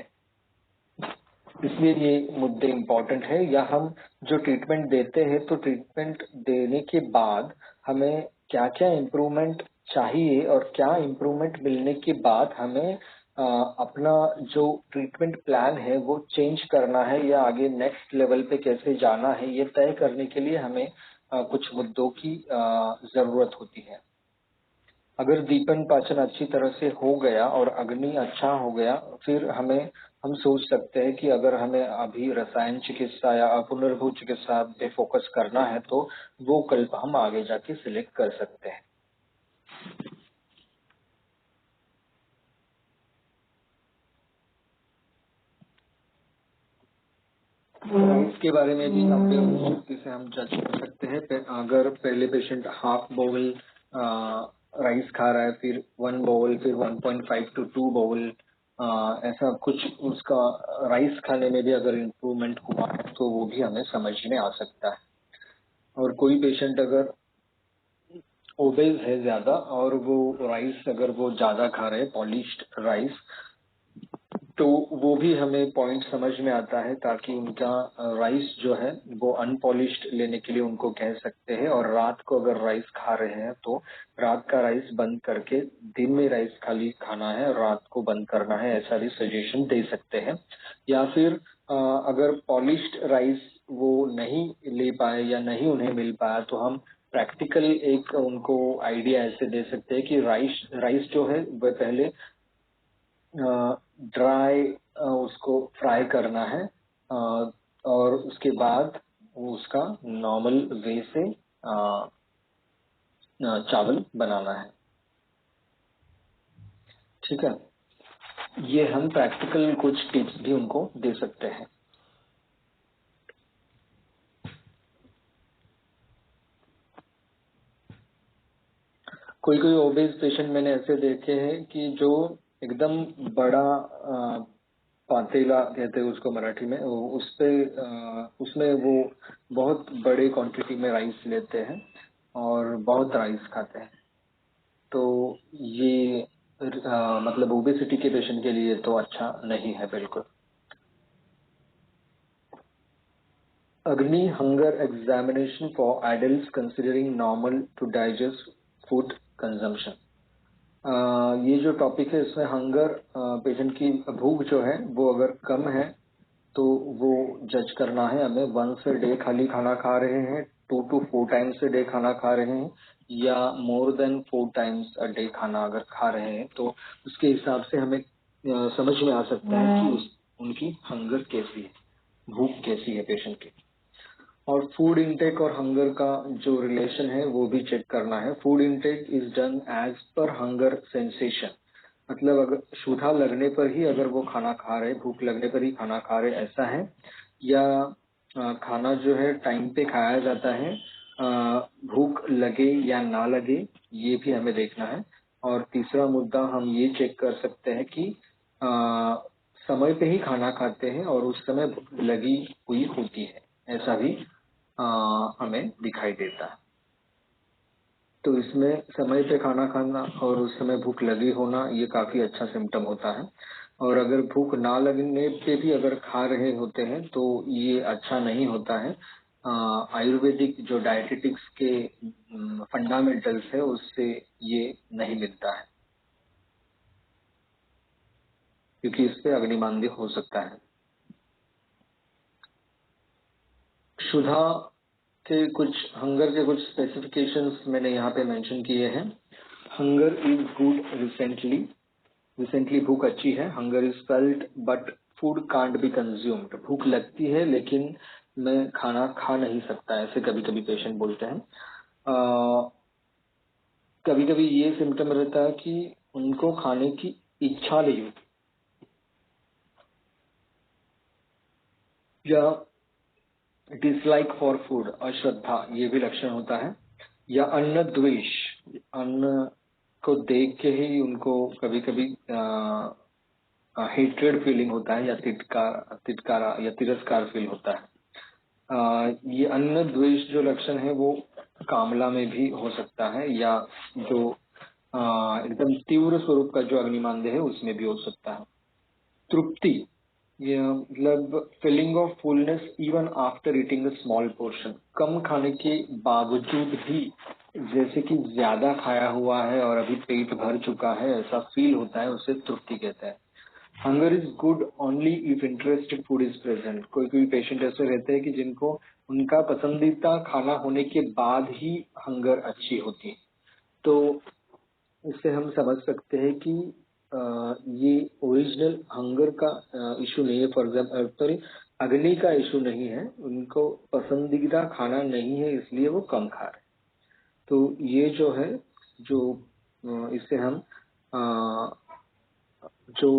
इसलिए ये मुद्दे इम्पोर्टेंट है। या हम जो ट्रीटमेंट देते हैं तो ट्रीटमेंट देने के बाद हमें क्या क्या इम्प्रूवमेंट चाहिए और क्या इम्प्रूवमेंट मिलने के बाद हमें अपना जो ट्रीटमेंट प्लान है वो चेंज करना है या आगे नेक्स्ट लेवल पे कैसे जाना है, ये तय करने के लिए हमें कुछ मुद्दों की जरूरत होती है। अगर दीपन पाचन अच्छी तरह से हो गया और अग्नि अच्छा हो गया, फिर हम सोच सकते हैं कि अगर हमें अभी रसायन चिकित्सा या पुनर्भू चिकित्सा पे फोकस करना है तो वो कल्प हम आगे जाके सिलेक्ट कर सकते हैं। इसके बारे में भी अभ्यवरण शक्ति से हम जज कर सकते हैं। अगर पहले पेशेंट हाफ बोवल राइस खा रहा है, फिर 1 बोवल, फिर 1.5 to 2 बोवल, ऐसा कुछ उसका राइस खाने में भी अगर इम्प्रूवमेंट हुआ है तो वो भी हमें समझ में आ सकता है। और कोई पेशेंट अगर ओबेज है ज्यादा और वो राइस अगर वो ज्यादा खा रहे हैं, पॉलिश्ड राइस, तो वो भी हमें पॉइंट समझ में आता है, ताकि उनका राइस जो है वो अनपॉलिश्ड लेने के लिए उनको कह सकते हैं। और रात को अगर राइस खा रहे हैं तो रात का राइस बंद करके दिन में राइस खाली खाना है और रात को बंद करना है, ऐसा भी सजेशन दे सकते हैं। या फिर अगर पॉलिश्ड राइस वो नहीं ले पाए या नहीं उन्हें मिल पाया तो हम प्रैक्टिकल एक उनको आइडिया ऐसे दे सकते हैं कि राइस राइस जो है वह पहले ड्राई उसको फ्राई करना है, और उसके बाद उसका नॉर्मल वे से चावल बनाना है। ठीक है, ये हम प्रैक्टिकल कुछ टिप्स भी उनको दे सकते हैं। कोई कोई ओबेस पेशेंट मैंने ऐसे देखे हैं कि जो एकदम बड़ा पातेला कहते हैं उसको मराठी में, उस पे उसमें वो बहुत बड़े क्वांटिटी में राइस लेते हैं और बहुत राइस खाते हैं। तो ये मतलब ओबेसिटी के पेशेंट के लिए तो अच्छा नहीं है बिल्कुल। अग्नि hunger examination for adults considering normal to digest food consumption. ये जो टॉपिक है इसमें हंगर, पेशेंट की भूख जो है वो अगर कम है तो वो जज करना है हमें। 1 डे खाली खाना खा रहे हैं, 2 to 4 टाइम्स a डे खाना खा रहे हैं, या more than 4 times a day खाना अगर खा रहे हैं तो उसके हिसाब से हमें समझ में आ सकता है कि उनकी हंगर कैसी है, भूख कैसी है पेशेंट की। और फूड इनटेक और हंगर का जो रिलेशन है वो भी चेक करना है। Food intake is done as per hunger sensation, मतलब अगर क्षुधा लगने पर ही अगर वो खाना खा रहे, भूख लगने पर ही खाना खा रहे, ऐसा है, या खाना जो है टाइम पे खाया जाता है, भूख लगे या ना लगे, ये भी हमें देखना है। और तीसरा मुद्दा हम ये चेक कर सकते हैं कि समय पे ही खाना खाते हैं और उस समय भूख लगी हुई होती है, ऐसा भी हमें दिखाई देता है। तो इसमें समय पे खाना खाना और उस समय भूख लगी होना ये काफी अच्छा सिम्टम होता है। और अगर भूख ना लगने पे भी अगर खा रहे होते हैं तो ये अच्छा नहीं होता है। आयुर्वेदिक जो डायटेटिक्स के फंडामेंटल्स है उससे ये नहीं मिलता है, क्योंकि इससे अग्निमांद्य हो सकता है। क्षुधा के कुछ हंगर के कुछ स्पेसिफिकेशंस मैंने यहाँ पे मेंशन किए हैं। हंगर इज गुड रिसेंटली भूख अच्छी है। Hunger is felt but food can't be consumed. भूख लगती है लेकिन मैं खाना खा नहीं सकता, ऐसे कभी कभी पेशेंट बोलते हैं। कभी कभी ये सिम्टम रहता है कि उनको खाने की इच्छा नहीं होती, या डिसलाइक फॉर फूड, अश्रद्धा, ये भी लक्षण होता है। या अन्न द्वेष, अन्न को देख के ही उनको कभी कभी हेट्रेड फीलिंग होता है, या तिटकारा या तिरस्कार फील होता है। ये अन्न द्वेष जो लक्षण है वो कामला में भी हो सकता है, या जो एकदम तीव्र स्वरूप का जो अग्निमांद्य है उसमें भी हो सकता है। तृप्ति, ये मतलब feeling of fullness even after eating a small portion, कम खाने के बावजूद भी जैसे कि ज्यादा खाया हुआ है और अभी पेट भर चुका है ऐसा फील होता है, उसे तृप्ति कहते हैं। Hunger is good only if interested food is present. कोई कोई पेशेंट ऐसे रहते हैं कि जिनको उनका पसंदीदा खाना होने के बाद ही हंगर अच्छी होती है। तो इससे हम समझ सकते हैं कि ये ओरिजिनल हंगर का इशू नहीं है। फॉर एग्जाम्पल अग्नि का इशू नहीं है, उनको पसंदीदा खाना नहीं है इसलिए वो कम खा रहे हैं। तो ये जो है, जो इससे हम जो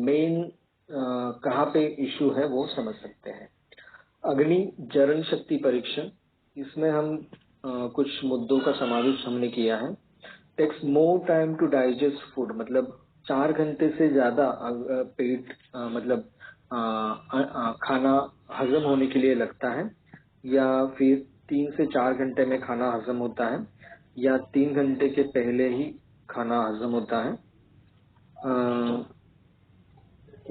मेन कहाँ पे इशू है वो समझ सकते हैं। अग्नि जरण शक्ति परीक्षण, इसमें हम कुछ मुद्दों का समावेश हमने किया है। Takes more time to digest food, मतलब 4 घंटे से ज्यादा पेट मतलब खाना हजम होने के लिए लगता है, या फिर 3 से 4 घंटे में खाना हजम होता है, या 3 घंटे के पहले ही खाना हजम होता है,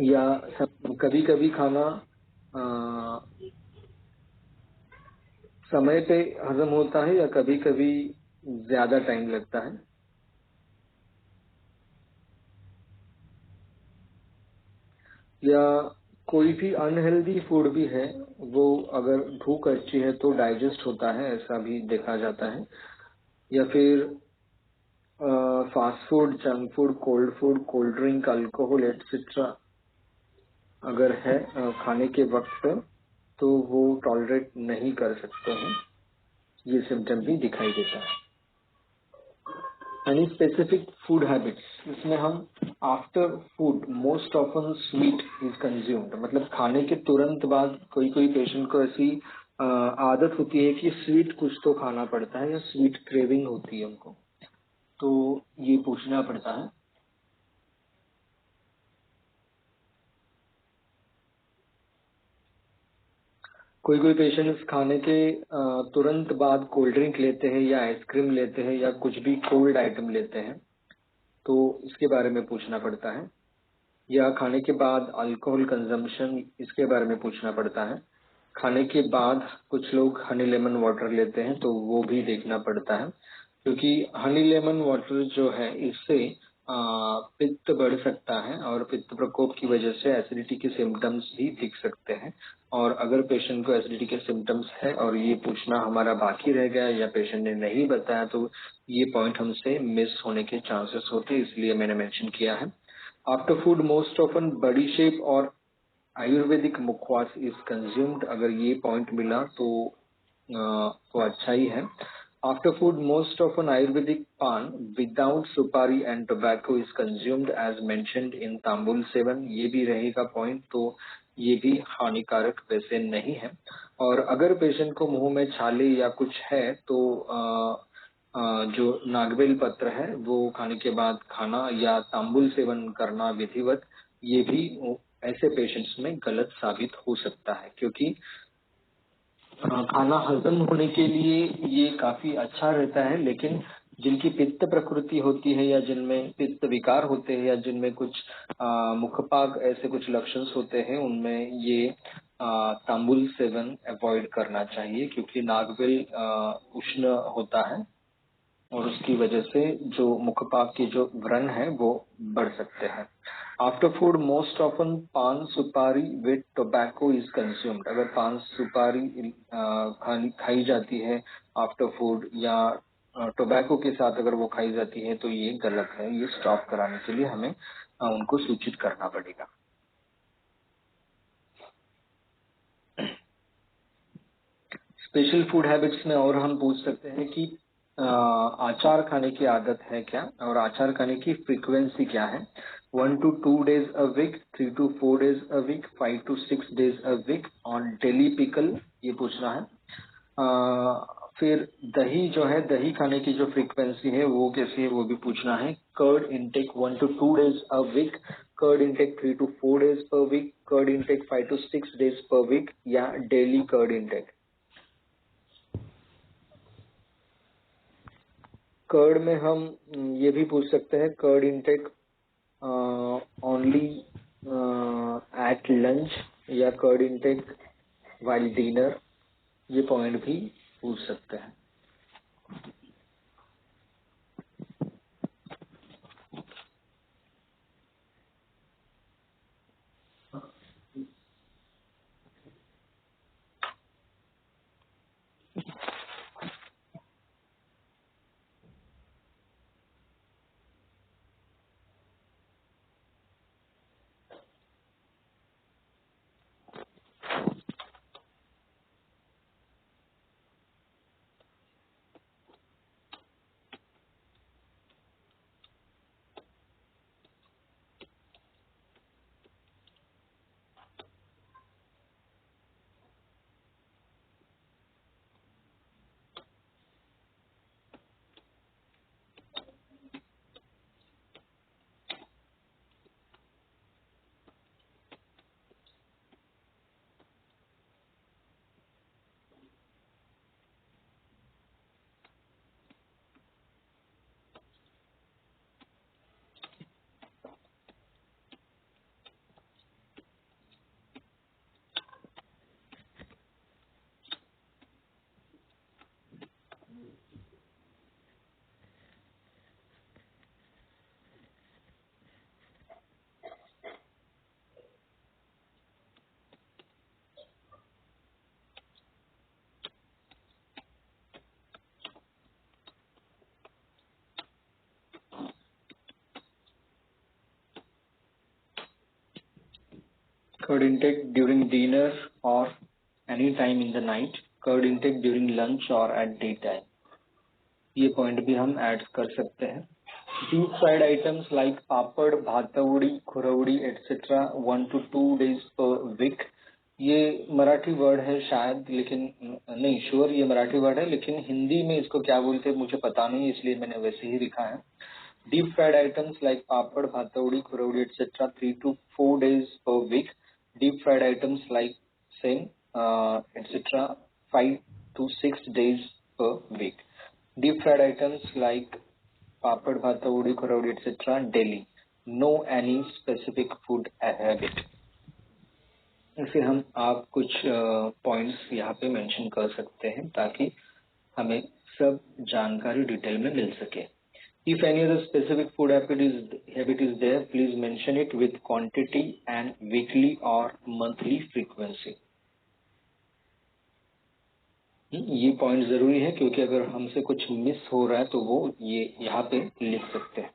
या कभी कभी खाना समय पे हजम होता है, या कभी कभी ज्यादा टाइम लगता है। या कोई भी अनहेल्दी फूड भी है, वो अगर भूख अच्छी है तो डाइजेस्ट होता है, ऐसा भी देखा जाता है। या फिर fast food, junk food, cold drink, alcohol etcetera अगर है खाने के वक्त पे, तो वो टॉलरेट नहीं कर सकते हैं, ये सिम्टम भी दिखाई देता है। एनी स्पेसिफिक फूड हैबिट्स, इसमें हम after food most often sweet is consumed, मतलब खाने के तुरंत बाद कोई कोई पेशेंट को ऐसी आदत होती है कि स्वीट कुछ तो खाना पड़ता है, या स्वीट क्रेविंग होती है उनको, तो ये पूछना पड़ता है। कोई कोई पेशेंट्स खाने के तुरंत बाद कोल्ड ड्रिंक लेते हैं, या आइसक्रीम लेते हैं, या कुछ भी कोल्ड आइटम लेते हैं, तो इसके बारे में पूछना पड़ता है। या खाने के बाद अल्कोहल कंजम्पशन, इसके बारे में पूछना पड़ता है। खाने के बाद कुछ लोग हनी लेमन वाटर लेते हैं, तो वो भी देखना पड़ता है, क्योंकि हनी लेमन वाटर जो है इससे पित्त बढ़ सकता है, और पित्त प्रकोप की वजह से एसिडिटी के सिम्टम्स भी दिख सकते हैं। और अगर पेशेंट को एसिडिटी के सिम्टम्स है और ये पूछना हमारा बाकी रह गया, या पेशेंट ने नहीं बताया, तो ये पॉइंट हमसे मिस होने के चांसेस होते हैं, इसलिए मैंने मेंशन किया है। आफ्टर फूड मोस्ट ऑफन बडी शेप और आयुर्वेदिक मुखवास इज कंज्यूम्ड, अगर ये पॉइंट मिला तो अच्छा ही है। After food most often Ayurvedic paan without supari and tobacco is consumed as mentioned in tambul sevan, ये भी रहेगा पॉइंट, तो ये भी हानिकारक वैसे नहीं है। और अगर पेशेंट को मुंह में छाले या कुछ है, तो जो नागबेल पत्र है वो खाने के बाद खाना, या तांबुल सेवन करना विधिवत, ये भी ऐसे पेशेंट्स में गलत साबित हो सकता है, क्योंकि खाना हजम होने के लिए ये काफी अच्छा रहता है, लेकिन जिनकी पित्त प्रकृति होती है या जिनमें पित्त विकार होते हैं या जिनमें कुछ मुखपाग ऐसे कुछ लक्षण होते हैं, उनमें ये तांबुल सेवन अवॉइड करना चाहिए, क्योंकि नागबिल उष्ण होता है और उसकी वजह से जो मुखपाग की जो व्रण है वो बढ़ सकते हैं। आफ्टर फूड मोस्ट ऑफन पान सुपारी विद टोबैको इज कंज्यूम्ड। अगर पान सुपारी खाई जाती है आफ्टर फूड या टोबैको के साथ अगर वो खाई जाती है तो ये गलत है। ये स्टॉप कराने के लिए हमें उनको सूचित करना पड़ेगा। स्पेशल फूड हैबिट्स में और हम पूछ सकते हैं कि आचार खाने की आदत है क्या और आचार खाने की फ्रीक्वेंसी क्या है। 1 to 2 days a week, 3 to 4 days a week, 5 to 6 days a week on daily pickle, ये पूछना है। फिर दही जो है, दही खाने की जो फ्रीक्वेंसी है वो कैसी है वो भी पूछना है। Curd intake 1 to 2 days a week, curd intake 3 to 4 days per week, curd intake 5 to 6 days per week या डेली कर्ड इनटेक। कर्ड में हम ये भी पूछ सकते हैं, curd intake only at lunch या कर्ड इनटेक वाइल डिनर, ये पॉइंट भी पूछ सकते हैं। कर्ड इंटेक ड्यूरिंग डिनर और any time in the night, curd intake during lunch और एट डे टाइम, ये पॉइंट भी हम ऐड कर सकते हैं। Deep fried items like papad, bhatwadi, khurwadi etcetera 1 to 2 days per week, ये मराठी वर्ड है शायद, लेकिन नहीं श्योर ये मराठी वर्ड है, लेकिन हिंदी में इसको क्या बोलते हैं मुझे पता नहीं, इसलिए मैंने वैसे ही लिखा है। Deep fried items like papad, bhatavadi, kuravadi, etc. 3 to 4 days per week. Deep fried items like same, etc. 5 to 6 days per week. Deep fried items like papad, bhatavadi, kuravadi, etc. daily. No any specific food habit. ऐसे हम आप कुछ points यहाँ पे mention कर सकते हैं ताकि हमें सब जानकारी डिटेल में मिल सके। If any other specific food habit is there, please mention it with quantity and weekly or monthly frequency. ये पॉइंट जरूरी है क्योंकि अगर हमसे कुछ मिस हो रहा है तो वो ये यहाँ पे लिख सकते हैं।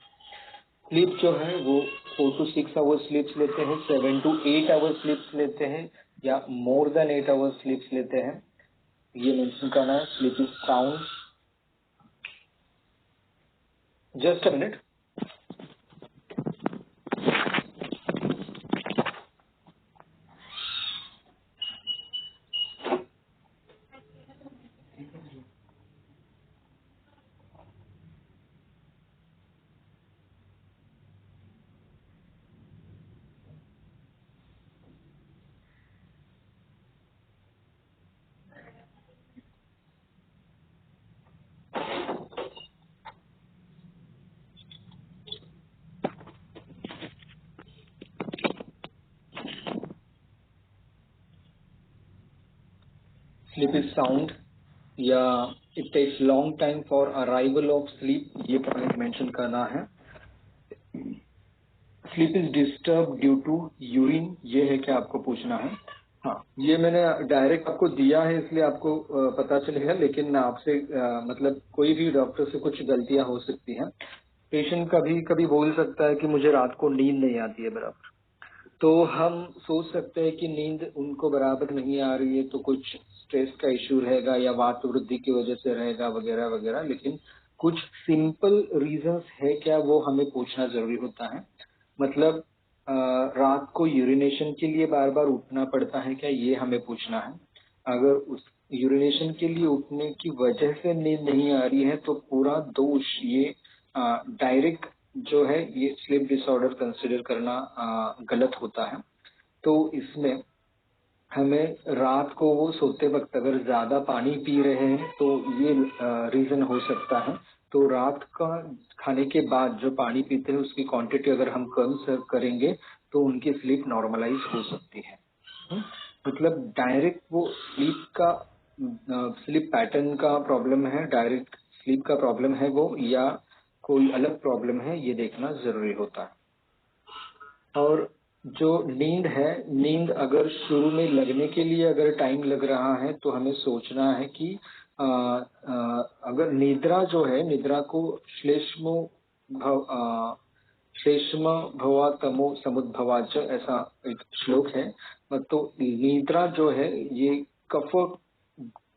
स्लीप जो है वो 4 to 6 आवर्स स्लीप्स लेते हैं, 7 to 8 आवर्स स्लीप्स लेते हैं या मोर देन 8 आवर्स स्लीप्स लेते हैं, ये मेंशन करना है। Sleep is sound. Just a minute. Sleep is sound या it takes long time for arrival of sleep, ये पॉइंट मेंशन करना है। Sleep is disturb due to urine, ये है क्या आपको पूछना है। हाँ, ये मैंने डायरेक्ट आपको दिया है इसलिए आपको पता चलेगा, लेकिन आपसे मतलब कोई भी डॉक्टर से कुछ गलतियां हो सकती हैं। पेशेंट कभी कभी बोल सकता है कि मुझे रात को नींद नहीं आती है बराबर, तो हम सोच सकते हैं कि नींद उनको बराबर नहीं आ रही है तो कुछ स्ट्रेस का इश्यू रहेगा या वात वृद्धि की वजह से रहेगा वगैरह वगैरह, लेकिन कुछ सिंपल रीजंस है क्या वो हमें पूछना जरूरी होता है। मतलब रात को यूरिनेशन के लिए बार बार उठना पड़ता है क्या, ये हमें पूछना है। अगर उस यूरिनेशन के लिए उठने की वजह से नींद नहीं आ रही है तो पूरा दोष ये डायरेक्ट जो है ये स्लीप डिसऑर्डर कंसिडर करना गलत होता है। तो इसमें हमें रात को वो सोते वक्त अगर ज्यादा पानी पी रहे हैं तो ये रीजन हो सकता है। तो रात का खाने के बाद जो पानी पीते हैं उसकी क्वांटिटी अगर हम कम सर्व करेंगे तो उनकी स्लीप नॉर्मलाइज हो सकती है। हम्म, मतलब डायरेक्ट वो स्लीप पैटर्न का प्रॉब्लम है, डायरेक्ट स्लीप का प्रॉब्लम है वो, या कोई अलग प्रॉब्लम है, ये देखना जरूरी होता है। और जो नींद है, नींद अगर शुरू में लगने के लिए अगर टाइम लग रहा है तो हमें सोचना है कि अगर निद्रा जो है, निद्रा को श्लेष्मो भव श्लेष्म भवा तमो समुद्भवाच, ऐसा एक श्लोक है। तो निद्रा जो है ये कफ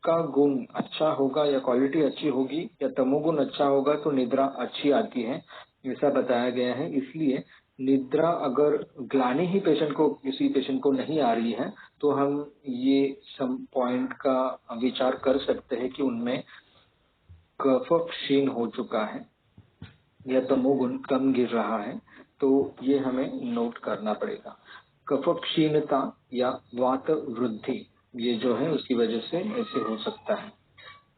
का गुण अच्छा होगा या क्वालिटी अच्छी होगी या तमोगुण अच्छा होगा तो निद्रा अच्छी आती है, ऐसा बताया गया है। इसलिए निद्रा अगर ग्लानि ही किसी पेशेंट को नहीं आ रही है तो हम ये सम पॉइंट का विचार कर सकते हैं कि उनमें कफ क्षीण हो चुका है या तमोगुण कम गिर रहा है, तो ये हमें नोट करना पड़ेगा। कफ क्षीणता या वात वृद्धि ये जो है उसकी वजह से ऐसे हो सकता है।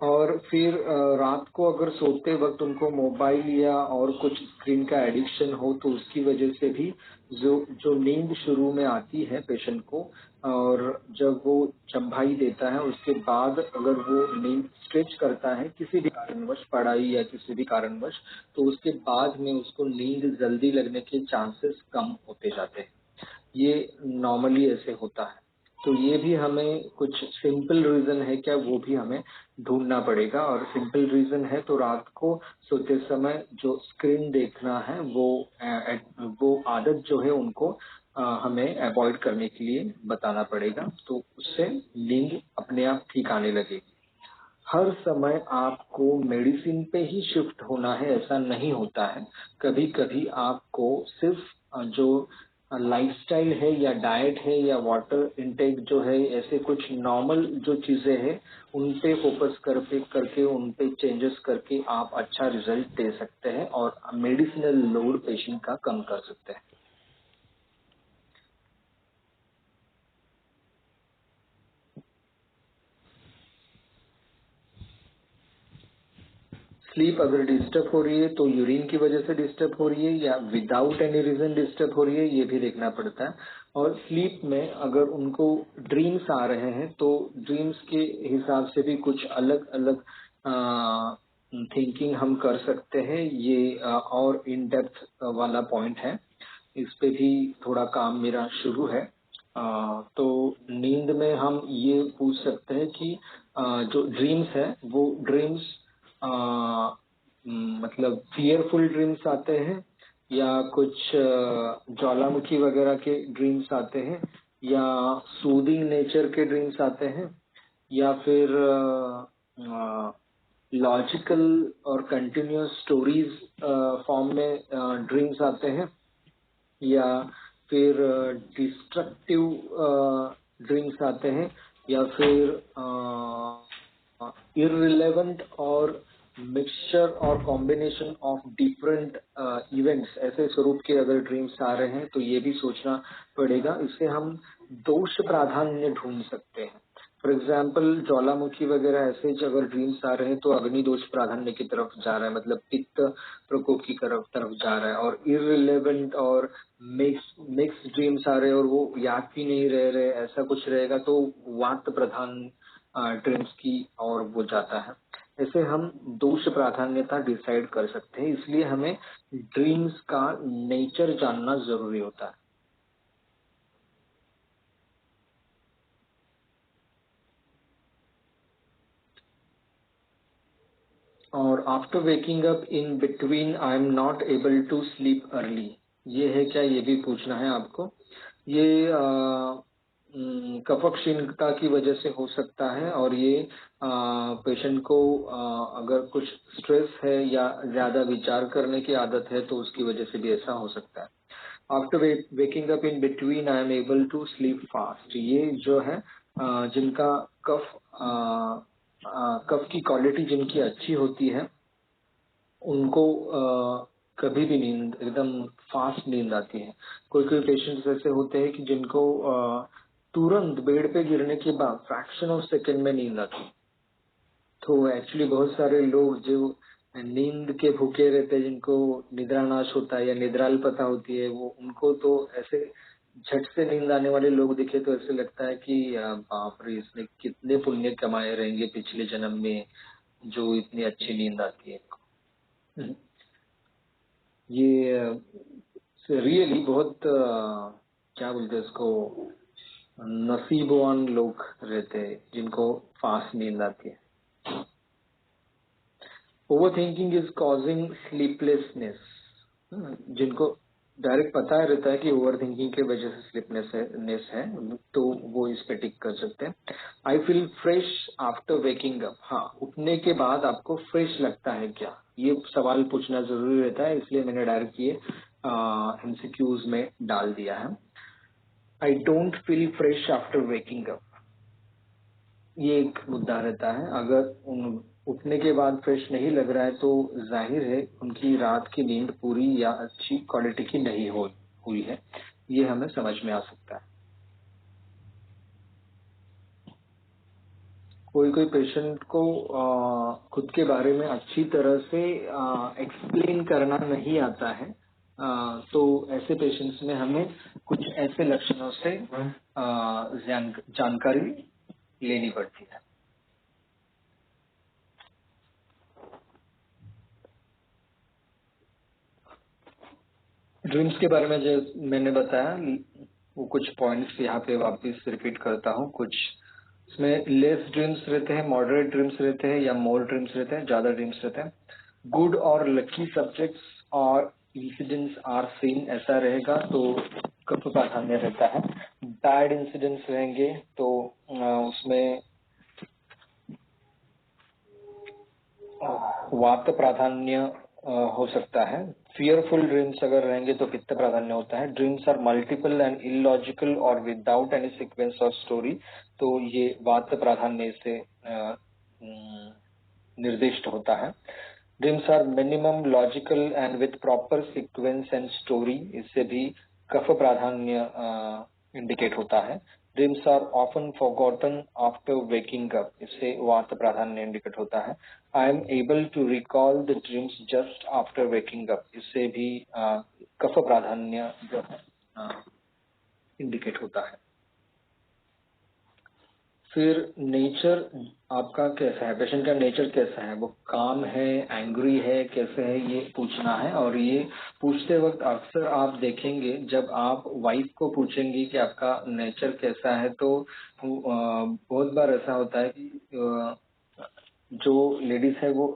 और फिर रात को अगर सोते वक्त उनको मोबाइल या और कुछ स्क्रीन का एडिक्शन हो तो उसकी वजह से भी जो जो नींद शुरू में आती है पेशेंट को, और जब वो चंभाई देता है उसके बाद अगर वो नींद स्ट्रेच करता है किसी भी कारणवश, पढ़ाई या किसी भी कारणवश, तो उसके बाद में उसको नींद जल्दी लगने के चांसेस कम होते जाते हैं। ये नॉर्मली ऐसे होता है। तो ये भी हमें कुछ सिंपल रीजन है क्या वो भी हमें ढूंढना पड़ेगा। और सिंपल रीजन है तो रात को सोते समय जो स्क्रीन देखना है वो आदत जो है उनको हमें अवॉइड करने के लिए बताना पड़ेगा, तो उससे नींद अपने आप ठीक आने लगेगी। हर समय आपको मेडिसिन पे ही शिफ्ट होना है ऐसा नहीं होता है। कभी कभी आपको सिर्फ जो लाइफस्टाइल है या डाइट है या वाटर इनटेक जो है, ऐसे कुछ नॉर्मल जो चीजें हैं उन पे फोकस करके उन पे चेंजेस करके आप अच्छा रिजल्ट दे सकते हैं और मेडिसिनल लोड पेशेंट का कम कर सकते हैं। स्लीप अगर डिस्टर्ब हो रही है तो यूरिन की वजह से डिस्टर्ब हो रही है या विदाउट एनी रीजन डिस्टर्ब हो रही है, ये भी देखना पड़ता है। और स्लीप में अगर उनको ड्रीम्स आ रहे हैं तो ड्रीम्स के हिसाब से भी कुछ अलग अलग थिंकिंग हम कर सकते हैं। ये और इन डेप्थ वाला पॉइंट है, इस पे भी थोड़ा काम मेरा शुरू है। तो नींद में हम ये पूछ सकते हैं कि जो ड्रीम्स है वो ड्रीम्स मतलब फियरफुल ड्रीम्स आते हैं या कुछ ज्वालामुखी वगैरह के ड्रीम्स आते हैं या सूदिंग नेचर के ड्रीम्स आते हैं या फिर लॉजिकल और कंटिन्यूअस स्टोरीज फॉर्म में ड्रीम्स आते हैं या फिर डिस्ट्रक्टिव ड्रीम्स आते हैं या फिर इररिलेवेंट और मिक्सचर और कॉम्बिनेशन ऑफ डिफरेंट इवेंट्स, ऐसे स्वरूप के अगर ड्रीम्स आ रहे हैं तो ये भी सोचना पड़ेगा। इससे हम दोष प्राधान्य ढूंढ सकते हैं। फॉर एग्जाम्पल ज्वालामुखी वगैरह ऐसे अगर ड्रीम्स आ रहे हैं तो अग्नि दोष प्राधान्य की तरफ जा रहा है, मतलब पित्त प्रकोप की तरफ जा रहा है। और इररिलेवेंट और मिक्स ड्रीम्स आ रहे हैं और वो याद भी नहीं रह रहे, ऐसा कुछ रहेगा तो वात प्रधान ड्रीम्स की और वो जाता है। ऐसे हम दोष प्राधान्यता डिसाइड कर सकते हैं, इसलिए हमें ड्रीम्स का नेचर जानना जरूरी होता है। और after waking up in between I am not able to sleep early, ये है क्या, ये भी पूछना है आपको। ये कफक क्षीणता की वजह से हो सकता है, और ये पेशेंट को अगर कुछ स्ट्रेस है या ज्यादा विचार करने की आदत है तो उसकी वजह से भी ऐसा हो सकता है। After waking up in between I am able to sleep fast, ये जो है जिनका कफ कफ की क्वालिटी जिनकी अच्छी होती है उनको कभी भी नींद एकदम फास्ट नींद आती है। कोई कोई पेशेंट्स ऐसे होते हैं कि जिनको तुरंत बेड पे गिरने के बाद फ्रैक्शन ऑफ सेकेंड में नींद आती है। तो एक्चुअली बहुत सारे लोग जो नींद के भूखे रहते हैं, जिनको निद्रा नाश होता है या निद्रालपता होती है, वो उनको तो ऐसे झट से नींद आने वाले लोग दिखे तो ऐसे लगता है कि बाप रे, इसने कितने पुण्य कमाए रहेंगे पिछले जन्म में जो इतनी अच्छी नींद आती है इनको। ये रियली बहुत क्या बोलते हैं इसको, नसीबवान लोग रहते हैं जिनको फास्ट नींद आती है। Over thinking is causing sleeplessness, जिनको डायरेक्ट पता रहता है कि ओवर थिंकिंग के वजह से स्लीपनेस है तो वो इस पे टिक कर सकते हैं। I feel fresh after waking up, हाँ, उठने के बाद आपको फ्रेश लगता है क्या, ये सवाल पूछना जरूरी रहता है, इसलिए मैंने डायरेक्ट ये एमसीक्यूज में डाल दिया है। I don't feel fresh after waking up, ये एक मुद्दा रहता है। अगर उठने के बाद फ्रेश नहीं लग रहा है तो जाहिर है उनकी रात की नींद पूरी या अच्छी क्वालिटी की नहीं हुई है, ये हमें समझ में आ सकता है। कोई कोई पेशेंट को खुद के बारे में अच्छी तरह से एक्सप्लेन करना नहीं आता है, तो ऐसे पेशेंट्स में हमें कुछ ऐसे लक्षणों से जानकारी लेनी पड़ती है। ड्रीम्स के बारे में जो मैंने बताया वो कुछ पॉइंट्स यहाँ पे वापस रिपीट करता हूँ। कुछ इसमें लेस ड्रीम्स रहते हैं, मॉडरेट ड्रीम्स रहते हैं या मोर ड्रीम्स रहते हैं, ज्यादा ड्रीम्स रहते हैं। गुड और लकी सब्जेक्ट्स और इंसिडेंट्स आर सीन, ऐसा रहेगा तो कफ प्राधान्य रहता है। बैड इंसिडेंट्स रहेंगे तो उसमें वात प्राधान्य हो सकता है। फियरफुल ड्रीम्स अगर रहेंगे तो पित्त प्राधान्य होता है। Dreams are multiple and illogical और विदाउट एनी सीक्वेंस और स्टोरी, तो ये वात प्राधान्य से निर्दिष्ट होता है। Dreams are minimum logical and with proper sequence and story, इससे भी कफ प्राधान्य इंडिकेट होता है। Dreams are often forgotten after waking up, इससे वात प्राधान्य इंडिकेट होता है। I am able to recall the dreams just after waking up, इससे भी कफ प्राधान्य जो है इंडिकेट होता है। फिर नेचर आपका कैसा है, पेशेंट का नेचर कैसा है, वो काम है, एंग्री है, कैसे है, ये पूछना है। और ये पूछते वक्त अक्सर आप देखेंगे जब आप वाइफ को पूछेंगे कि आपका नेचर कैसा है तो बहुत बार ऐसा होता है कि जो लेडीज है वो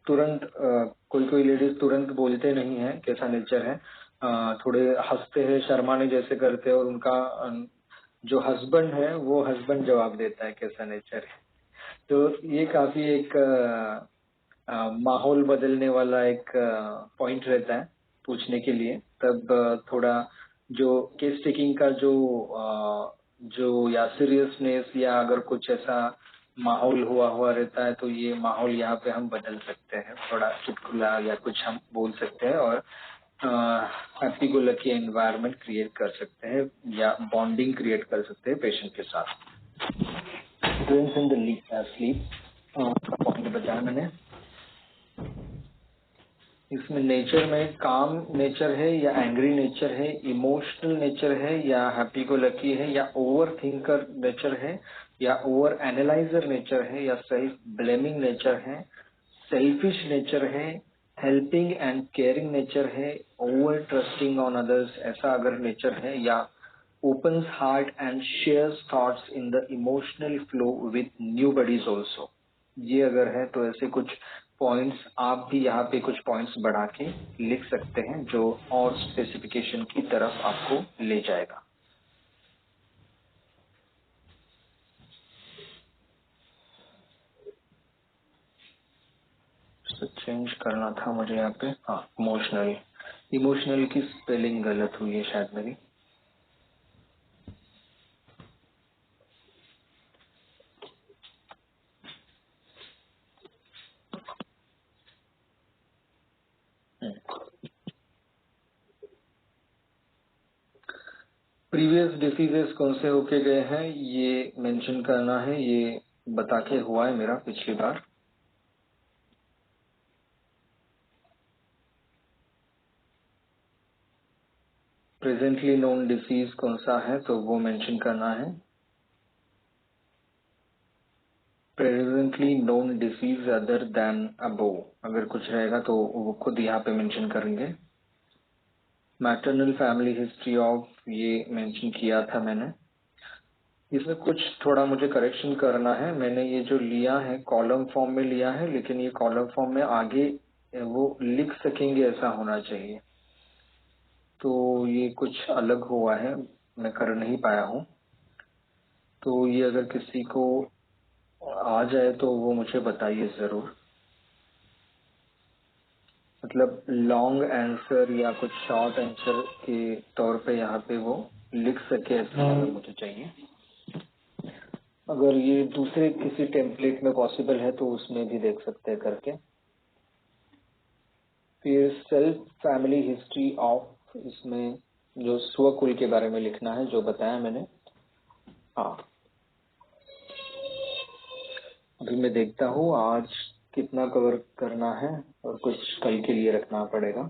तुरंत कोई कोई लेडीज तुरंत बोलते नहीं है कैसा नेचर है, थोड़े हंसते हैं, शर्माने जैसे करते हैं, और उनका जो हस्बैंड है वो हस्बैंड जवाब देता है कैसा नेचर है। तो ये काफी एक माहौल बदलने वाला एक पॉइंट रहता है पूछने के लिए। तब थोड़ा जो केस टेकिंग का जो या सीरियसनेस या अगर कुछ ऐसा माहौल हुआ हुआ रहता है तो ये माहौल यहाँ पे हम बदल सकते हैं, थोड़ा चुटकुला या कुछ हम बोल सकते हैं और happy go lucky environment create कर सकते हैं या बॉन्डिंग क्रिएट कर सकते हैं पेशेंट के साथ। Dreams in the sleep point बताया मैंने। इसमें नेचर में काम नेचर है या एंग्री नेचर है, इमोशनल नेचर है या हैप्पी गो लकी है, या ओवर थिंकर नेचर है, या ओवर एनालाइजर नेचर है, या सेल्फ ब्लेमिंग नेचर है, सेल्फिश नेचर है, हेल्पिंग एंड केयरिंग नेचर है, ओवर ट्रस्टिंग ऑन अदर्स ऐसा अगर नेचर है, या opens heart and shares thoughts in the emotional flow with new buddies also। ये अगर है तो ऐसे कुछ पॉइंट्स आप भी यहाँ पे कुछ पॉइंट्स बढ़ा के लिख सकते हैं जो और स्पेसिफिकेशन की तरफ आपको ले जाएगा। चेंज करना था मुझे यहाँ पे, हाँ इमोशनल, इमोशनल की स्पेलिंग गलत हुई है शायद मेरी। प्रीवियस डिसीजेस कौन से होके गए हैं ये मेंशन करना है, ये बता के हुआ है मेरा पिछली बार। प्रेजेंटली नोन डिसीज कौन सा है तो वो मेंशन करना है। Presently known disease other than above अगर कुछ रहेगा तो वो खुद यहाँ पे मेंशन करेंगे। मैटरनल फैमिली हिस्ट्री ऑफ ये मेंशन किया था मैंने। इसमें कुछ थोड़ा मुझे करेक्शन करना है। मैंने ये जो लिया है कॉलम फॉर्म में लिया है, लेकिन ये कॉलम फॉर्म में आगे वो लिख सकेंगे ऐसा होना चाहिए, तो ये कुछ अलग हुआ है, मैं कर नहीं पाया हूँ। तो ये अगर किसी को आ जाए तो वो मुझे बताइए जरूर। मतलब लॉन्ग आंसर या कुछ शॉर्ट आंसर के तौर पे यहाँ पे वो लिख सके ऐसा मुझे चाहिए। अगर ये दूसरे किसी टेम्पलेट में पॉसिबल है तो उसमें भी देख सकते हैं करके। फिर सेल्फ फैमिली हिस्ट्री ऑफ, इसमें जो स्वकुल के बारे में लिखना है जो बताया मैंने। हाँ अभी मैं देखता हूँ आज कितना कवर करना है और कुछ कल के लिए रखना पड़ेगा।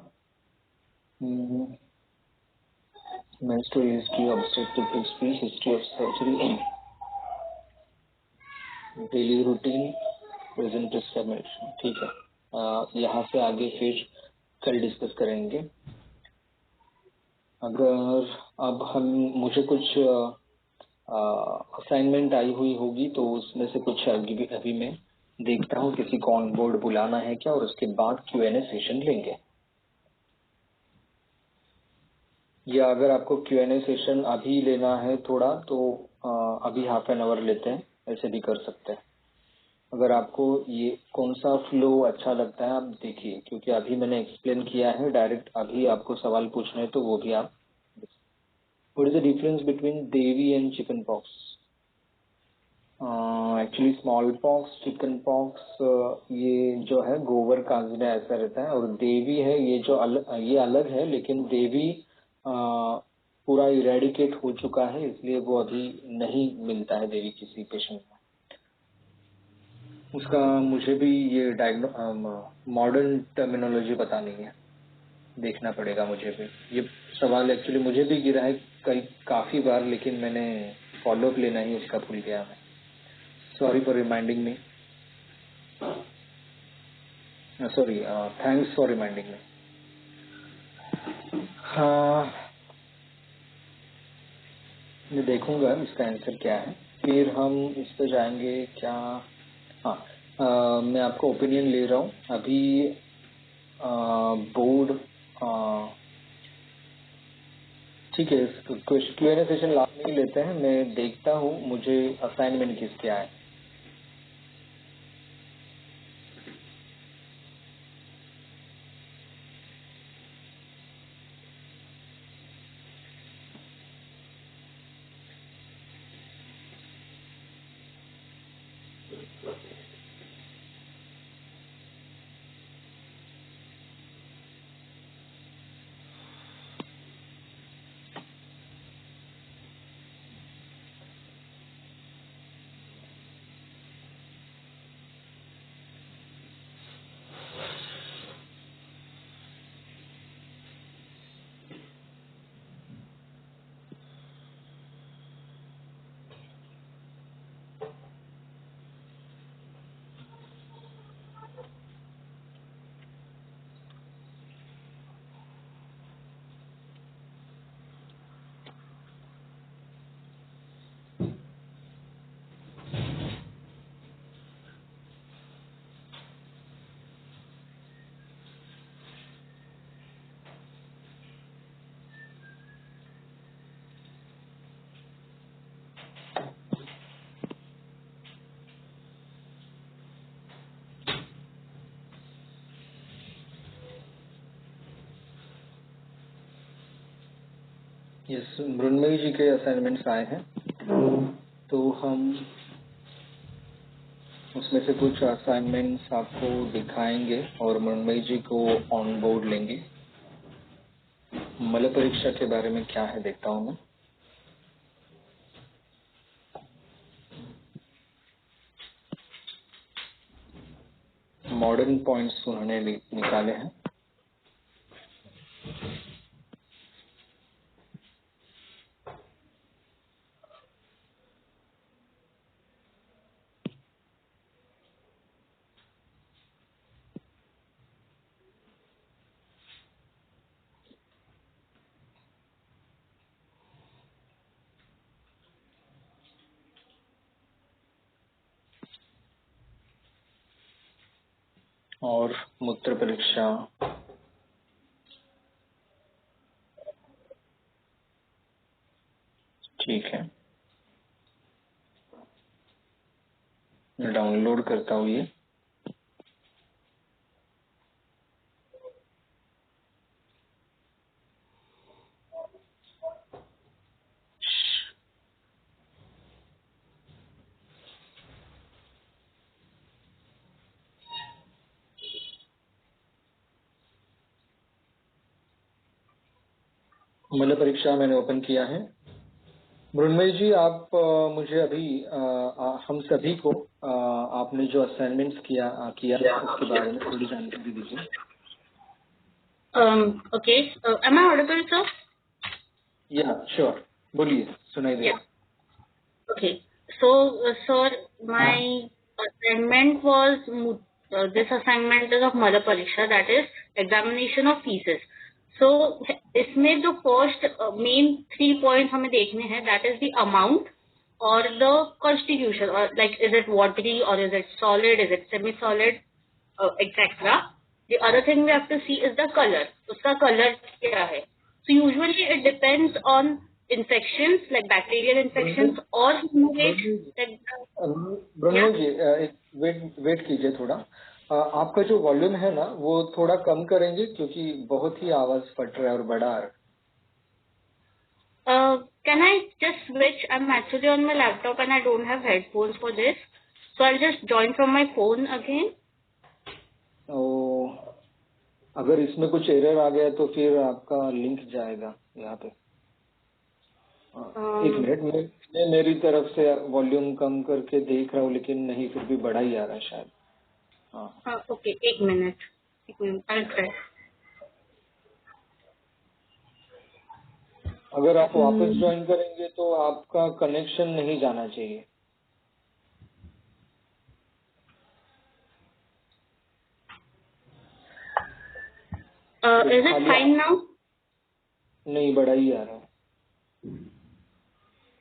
Menstrual history, obstetric history, history of surgery, daily routine, present estimation. ठीक है, यहाँ से आगे फिर कल डिस्कस करेंगे। अगर अब हम मुझे कुछ असाइनमेंट आई हुई होगी तो उसमें से कुछ अभी मैं देखता हूँ किसी को ऑन बोर्ड बुलाना है क्या, और उसके बाद Q&A सेशन लेंगे। या अगर आपको Q&A सेशन अभी लेना है थोड़ा तो अभी हाफ एन आवर लेते हैं, ऐसे भी कर सकते हैं। अगर आपको ये कौन सा फ्लो अच्छा लगता है आप देखिए, क्योंकि अभी मैंने एक्सप्लेन किया है, डायरेक्ट अभी आपको सवाल पूछना है तो वो भी आप। What is the difference between Devi and chicken pox? Actually small pox, chicken pox ये जो है गोबर कांजने ऐसा रहता है, और देवी है ये जो ये अलग है, लेकिन देवी पूरा इरेडिकेट हो चुका है इसलिए वो अभी नहीं मिलता है देवी किसी पेशेंट में। उसका मुझे भी ये मॉडर्न टर्मिनोलॉजी पता नहीं है, देखना पड़ेगा मुझे भी। ये सवाल एक्चुअली मुझे भी गिरा है काफी बार, लेकिन मैंने फॉलो अप लेना ही उसका भूल गया मैं। Sorry for reminding me, sorry, thanks for reminding me. हाँ मैं देखूंगा इसका आंसर क्या है, फिर हम इस पे जाएंगे क्या। हाँ मैं आपको ओपिनियन ले रहा हूँ अभी। बोर्ड ठीक है, Q&A सेशन लास्ट में ही लेते हैं। मैं देखता हूँ मुझे असाइनमेंट किसके आए। यस, मृण्मयी जी के असाइनमेंट्स आए हैं, तो हम उसमें से कुछ असाइनमेंट्स आपको दिखाएंगे और मृण्मयी जी को ऑन बोर्ड लेंगे। मल परीक्षा के बारे में क्या है देखता हूँ मैं। मॉडर्न पॉइंट्स उन्होंने निकाले हैं। और मूत्र परीक्षा, ठीक है, मैं डाउनलोड करता हूँ ये। मल परीक्षा मैंने ओपन किया है। मृण्मयी जी, आप मुझे अभी हम सभी को आपने जो असाइनमेंट्स किया उसके बारे में थोड़ी जानकारी दीजिए। Okay. Am I audible, sir? या श्योर, बोलिए, सुनाई दे Yeah. रहा Okay. So, sir, my assignment was this assignment is of Mother Pariksha, that is examination of feces. So, इसमें जो first main 3 points हमें देखने हैं, that is the amount or the constitution, or like is it watery or is it solid, is it semi-solid, etc. The other thing we have to see is the color. उसका color क्या है? So usually it depends on infections like bacterial है। infections or fumigate. Like yeah. ब्रह्मो जी, एक wait कीजिए थोड़ा। आपका जो volume है ना वो थोड़ा कम करेंगे क्योंकि बहुत ही आवाज फट रहा है और बड़ा आ रहा है। Can I just switch? I'm actually on my laptop and I don't have headphones for this. So I'll just join from my phone again. तो अगर इसमें कुछ एरर आ गया तो फिर आपका लिंक जाएगा यहाँ पे। एक Um, मिनट, मैं मेरी तरफ से वॉल्यूम कम करके देख रहा हूँ लेकिन नहीं, फिर भी बड़ा ही आ रहा है शायद। हाँ, okay, एक minute. I'll try. अगर आप वापस Hmm. ज्वाइन करेंगे तो आपका कनेक्शन नहीं जाना चाहिए। Is it खाली fine आप, now? नहीं, बड़ा ही आ रहा है।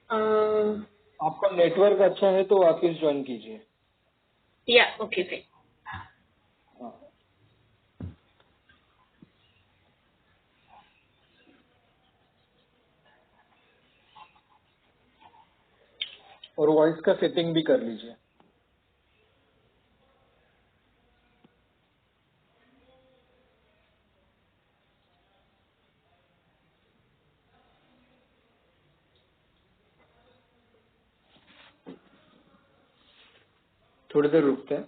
Uh, आपका नेटवर्क अच्छा है तो वापस ज्वाइन कीजिए। yeah, okay, fine. हाँ, और वॉइस का सेटिंग भी कर लीजिए। थोड़ी देर रुकते हैं।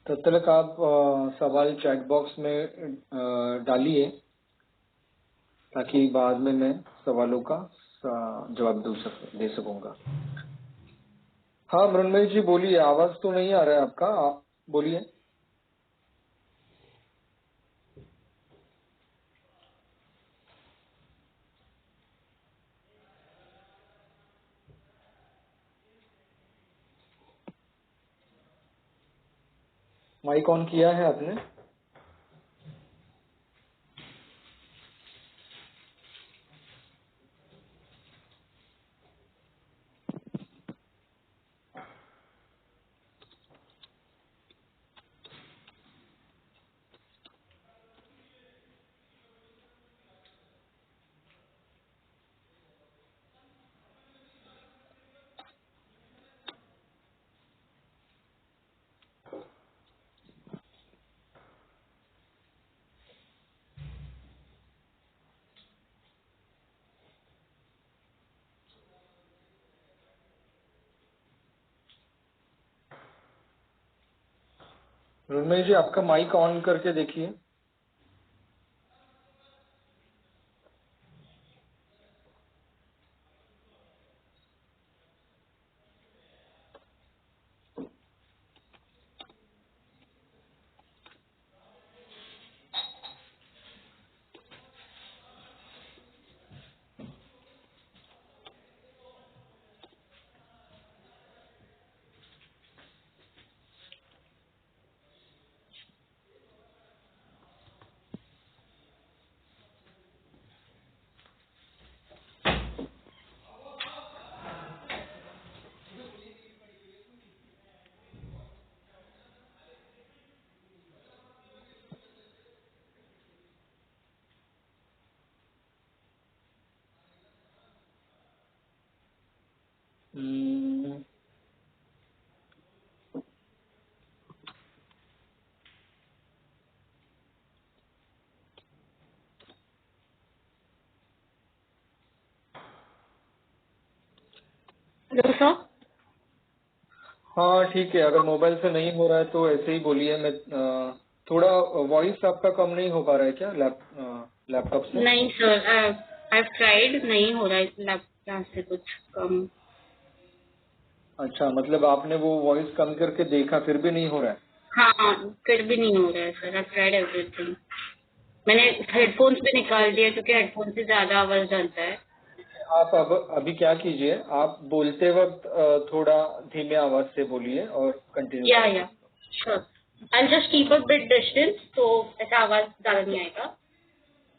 तब तक आप सवाल चैट बॉक्स में डालिए ताकि बाद में मैं सवालों का जवाब दे सकूंगा। हाँ मृण्मयी जी बोलिए, आवाज तो नहीं आ रहा है आपका, आप बोलिए। माइक ऑन किया है आपने? मृण्मयी जी आपका माइक ऑन करके देखिए। Hello sir. हाँ ठीक है, अगर मोबाइल से नहीं हो रहा है तो ऐसे ही बोलिए। मैं थोड़ा वॉइस आपका कम नहीं हो पा रहा है क्या लैपटॉप से? नहीं सर, आई ट्राइड, नहीं हो रहा है लैपटॉप से कुछ कम। अच्छा, मतलब आपने वो वॉइस कम करके देखा फिर भी नहीं हो रहा है? हाँ, फिर भी नहीं हो रहा है सर। I tried everything. मैंने हेडफोन्स भी निकाल दिया क्योंकि हेडफोन से ज्यादा आवाज डलता है। आप अब अभी क्या कीजिए, आप बोलते वक्त थोड़ा धीमे आवाज से बोलिए और कंटिन्यू करिए। या sure, I just keep a bit distance, तो ऐसा आवाज ज्यादा नहीं आएगा।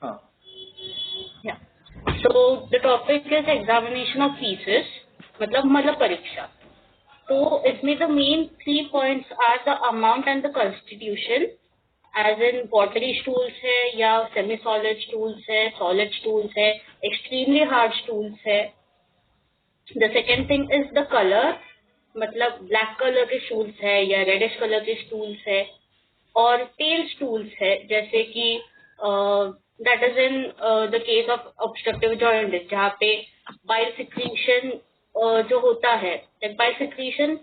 हाँ। Yeah. So the topic is examination of thesis, मतलब परीक्षा। तो इसमें the main 3 points are the amount and the constitution, as in watery stools है या semi solid stools है, solid stools है, extremely hard stools है। The second thing is the color, मतलब black color के stools है या reddish color के stools है, और टेल स्टूल्स है, जैसे कि that is in the case of obstructive jaundice, जहाँ पे बाइल सिक्रीशन जो होता है, बाइल सिक्रीशन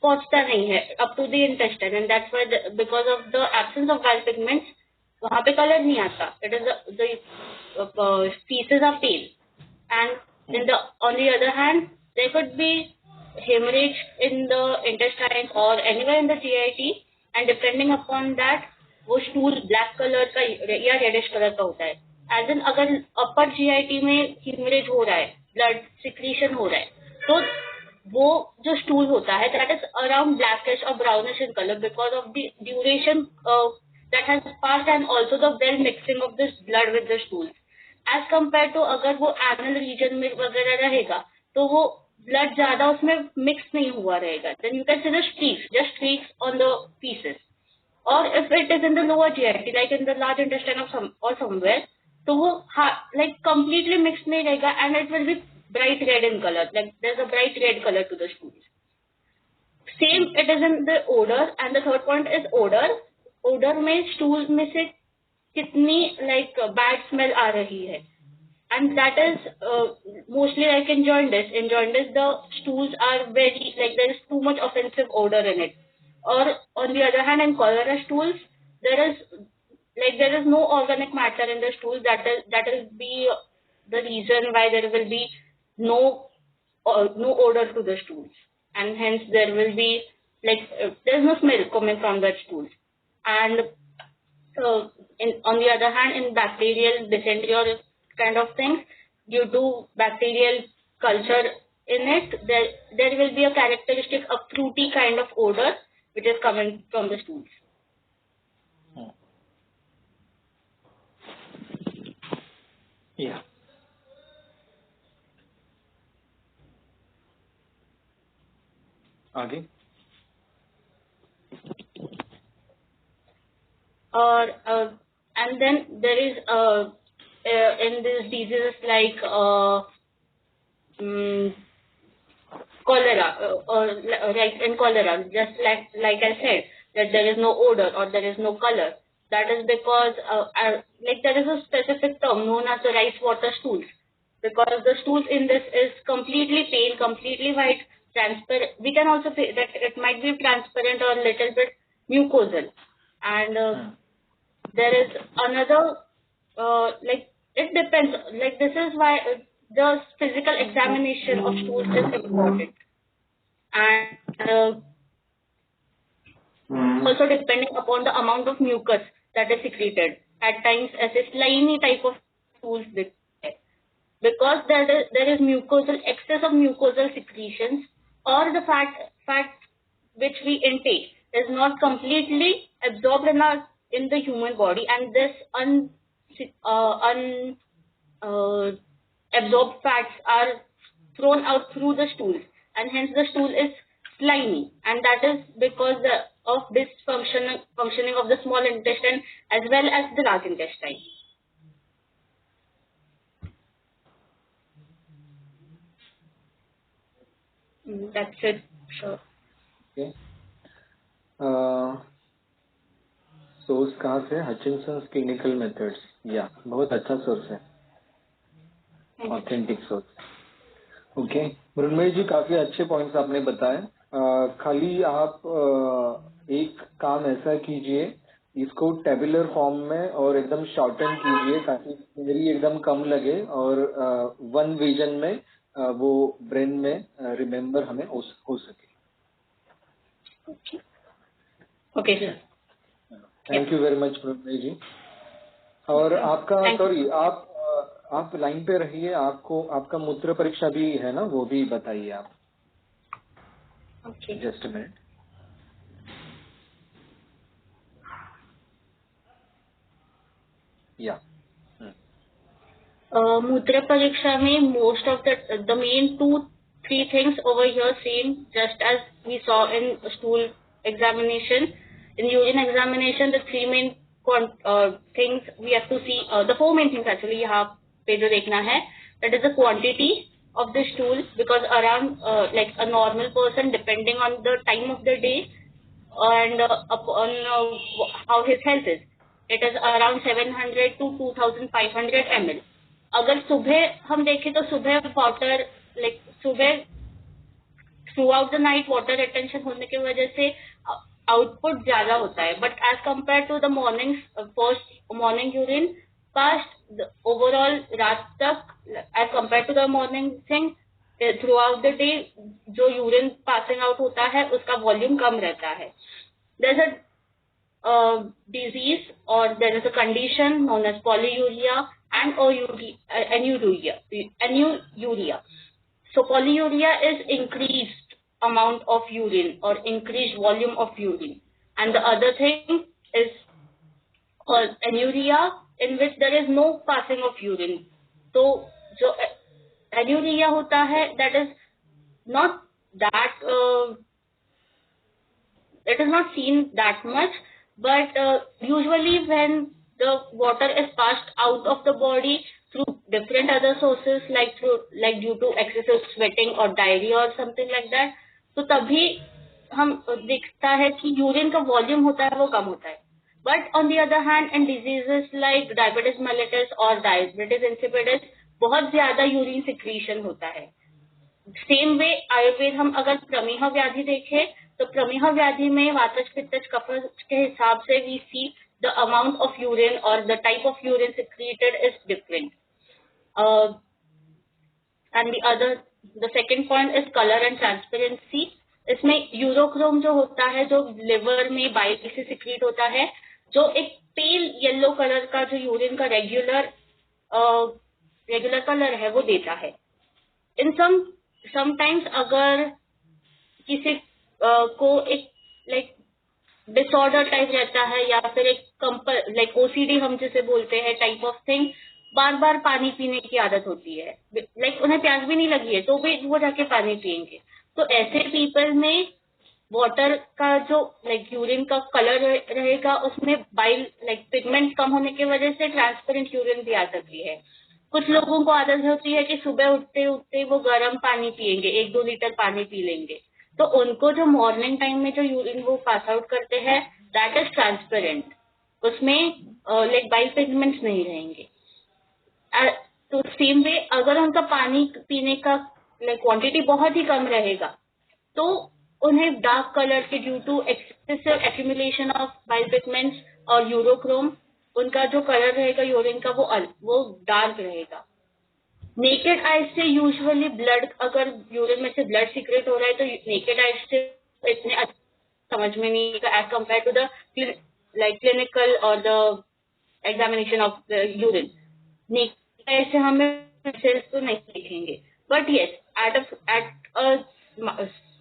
पहुंचता नहीं है up to the intestine, and that's why because of the absence of bile pigments वहां पे कलर नहीं आता। It is the pieces of tail, and on the other hand there could be hemorrhage in the intestine or anywhere in the GIT, and depending upon that वो stool black colour का या reddish colour का होता है। As in अगर अपर GIT में haemorrhage हो रहा है, ब्लड सिक्रीशन हो रहा है, तो वो जो स्टूल होता है दैट इज अराउंड ब्लैकिश और brownish in colour because of the duration that has passed and also the well mixing of this blood with the stools, as compare to अगर वो एनल रीजन में वगैरह रहेगा तो वो ब्लड ज्यादा उसमें मिक्स नहीं हुआ रहेगा। Then you can see the streaks, just streaks on the pieces. और if it is in the lower GIT like in the large intestine और समवेयर, तो वो लाइक कंप्लीटली मिक्स नहीं रहेगा and it will be bright red in colour, like there is a bright red colour to the stools. Same it is in the odour, and the third point is odour. Odour में stool में से कितनी like bad smell आ रही है, and that is mostly like in jaundice. In jaundice, the stools are very like there is too much offensive odor in it. Or on the other hand, in cholera stools, there is no organic matter in the stools. That will be the reason why there will be no no odor to the stools, and hence there will be there's no smell coming from the stools. And on the other hand, in bacterial dysentery or kind of things, due to bacterial culture in it, there will be a characteristic, a fruity kind of odor which is coming from the stools. Yeah. आगे. And then there is in these diseases like cholera, or like in cholera, just like I said, that there is no odor or there is no color. That is because there is a specific term known as the rice water stools, because the stools in this is completely pale, completely white, transparent. We can also say that it might be transparent or a little bit mucosal. And there is another, it depends. This is why the physical examination of stools is important. And also depending upon the amount of mucus that is secreted. At times, as a slimy type of stools, because there is mucosal, excess of mucosal secretions, or the fat which we intake is not completely absorbed in the human body, and this absorbed fats are thrown out through the stools, and hence the stool is slimy, and that is because of functioning of the small intestine as well as the large intestine. That's it. Sure. Okay. Source कहाँ से? हचिंसन्स clinical methods. या बहुत अच्छा source है, authentic source. Okay Mrinmayi जी, काफी अच्छे points आपने बताए. खाली आप एक काम ऐसा कीजिए, इसको टेबुलर फॉर्म में और एकदम शॉर्टन कीजिए ताकि मेरी एकदम कम लगे और वन विजन में वो ब्रेन में रिमेम्बर हमें हो सके. Okay sir. Thank you very much Mrinmayi ji. और आपका सॉरी, आप लाइन पे रहिए. आपका मूत्र परीक्षा भी है ना, वो भी बताइए आप. Okay, just a minute. या मूत्र परीक्षा में most of the main 2-3 things over here same, just as we saw in stool examination. In urine examination, the 3 main things we have to see, the 4 main things actually यहाँ पे जो देखना है, that is the quantity of the stool, because around like a normal person, depending on the time of the day and upon how his health is, it is around 700 to 2500 ml. अगर सुबह हम देखें तो सुबह water सुबह throughout the night water retention होने की वजह से आउटपुट ज्यादा होता है, but as compare to the morning first morning urine passed overall रात तक, as compare to the morning thing throughout the day जो यूरिन पासिंग आउट होता है उसका वॉल्यूम कम रहता है. देयर इज अ डिजीज और there is a condition known as polyuria and anuria. So polyuria is increased amount of urine or increased volume of urine, and the other thing is called anuria, in which there is no passing of urine. So जो anuria होता है, that is not that it is not seen that much, but usually when the water is passed out of the body through different other sources, like due to excessive sweating or diarrhea or something like that, तो तभी हम देखता है कि urine का volume होता है वो कम होता है. But on the other hand in diseases like diabetes mellitus और डायबिटीज इंसिपिडिस बहुत ज्यादा यूरिन सिक्रीशन होता है. सेम वे आयुर्वेद हम अगर प्रमेह व्याधि देखें तो प्रमेह व्याधि में वातज पित्तज कफज के हिसाब से we see the amount of urine और the type of urine secreted is different. And the second point is colour and transparency. इसमें यूरोक्रोम जो होता है, जो लिवर में बाइल से सिक्रीट होता है, जो एक पेल येलो कलर का जो यूरिन का रेगुलर कलर है वो देता है. इन समटाइम्स अगर किसी को एक लाइक डिसऑर्डर टाइप रहता है या फिर एक लाइक ओसीडी हम जिसे बोलते हैं टाइप ऑफ थिंग, बार बार पानी पीने की आदत होती है, लाइक उन्हें प्यास भी नहीं लगी है तो भी वो जाके पानी पियेंगे. तो ऐसे पीपल में वाटर का जो लाइक यूरिन का कलर रहेगा उसमें बाइल लाइक पिगमेंट कम होने की वजह से ट्रांसपेरेंट यूरिन भी आ सकती है. कुछ लोगों को आदत होती है कि सुबह उठते उठते वो गर्म पानी पियेंगे, 1-2 लीटर पानी पी लेंगे, तो उनको जो मॉर्निंग टाइम में जो यूरिन वो पास आउट करते हैं दैट इज ट्रांसपेरेंट. उसमें लाइक बाइल पिगमेंट्स नहीं रहेंगे. तो सेम वे अगर उनका पानी पीने का लाइक क्वांटिटी बहुत ही कम रहेगा तो उन्हें डार्क कलर के due to excessive accumulation of bile pigments और यूरोक्रोम, उनका जो कलर रहेगा यूरिन का वो डार्क रहेगा. नेकेड आइज से यूजुअली ब्लड, अगर यूरिन में से ब्लड सीक्रेट हो रहा है तो नेकेड आइज से इतने समझ में नहीं आएगा as compare to the like clinical और the examination of the urine. Naked eyes से हमें सेल्स तो नहीं दिखेंगे, but yes at a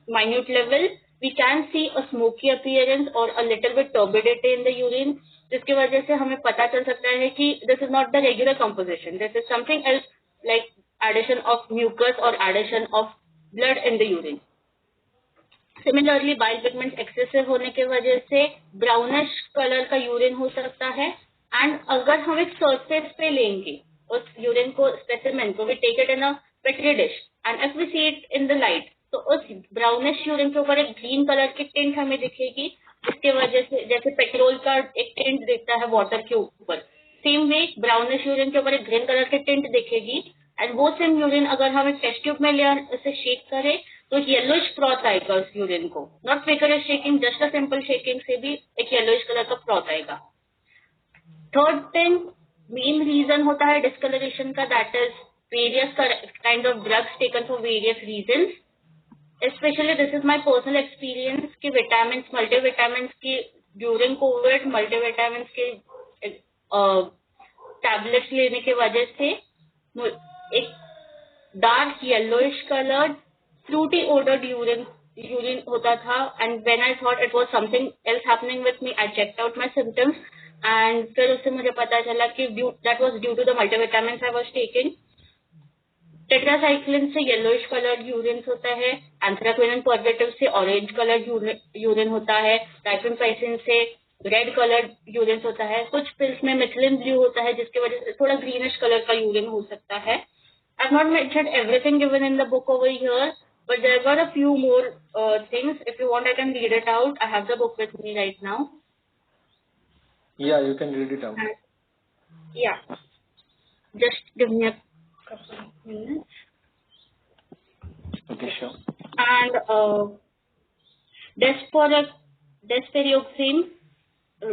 minute level we can see a smoky appearance or a little bit turbidity in the urine, जिसकी वजह से हमें पता चल सकता है कि this is not the regular composition, this is something else like addition of mucus or addition of blood in the urine. Similarly bile pigments excessive होने की वजह से brownish color का यूरिन हो सकता है. एंड अगर हम एक सरफेस पे लेंगे उस यूरिन को, स्पेसिमेन को, we take it in a petri dish and if we see it in the light, तो उस ब्राउनिश यूरिन के ऊपर एक ग्रीन कलर की टिंट हमें दिखेगी, जिसके वजह से जैसे पेट्रोल का एक टिंट दिखता है वाटर के ऊपर, सेम वे ब्राउनिश यूरिन के ऊपर एक ग्रीन कलर की टिंट दिखेगी. एंड वो सेम यूरिन अगर हम एक टेस्ट ट्यूब में ले उसे शेक करें तो येलोइश फ्रॉथ आएगा उस यूरिन को. Not vigorous shaking, just a simple shaking से भी एक येलोइश कलर का फ्रॉथ आएगा. थर्ड थिंग, मेन रीजन होता है डिस्कलरेशन का, that is various kind of drugs taken for various reason. Especially this is my personal experience कि vitamin, multivitamins की ड्यूरिंग कोविड मल्टीविटामिन्स के टैबलेट्स लेने की वजह से एक dark yellowish coloured fruity odoured urine होता था. And when I thought it was something else happening with me, I checked out my symptoms and फिर उससे मुझे पता चला कि that was due to the multivitamins I was taking. Tetracycline से yellowish colour urine होता है, एंथ्राक्विनोन पॉजिटिव से ऑरेंज कलर यूरिन होता है, राइफेनपाइसिन से रेड कलर यूरिन होता है. कुछ पिल्स में मिथिलिन ब्लू होता है जिसकी वजह से थोड़ा ग्रीनिश कलर का यूरिन हो सकता है. I have not mentioned everything given in the book over here, but there were a few more things. If you want I can read it out. I have the book with me right now. Yeah, you can read it out. Yeah, just give me a couple of minutes. Okay, sure. And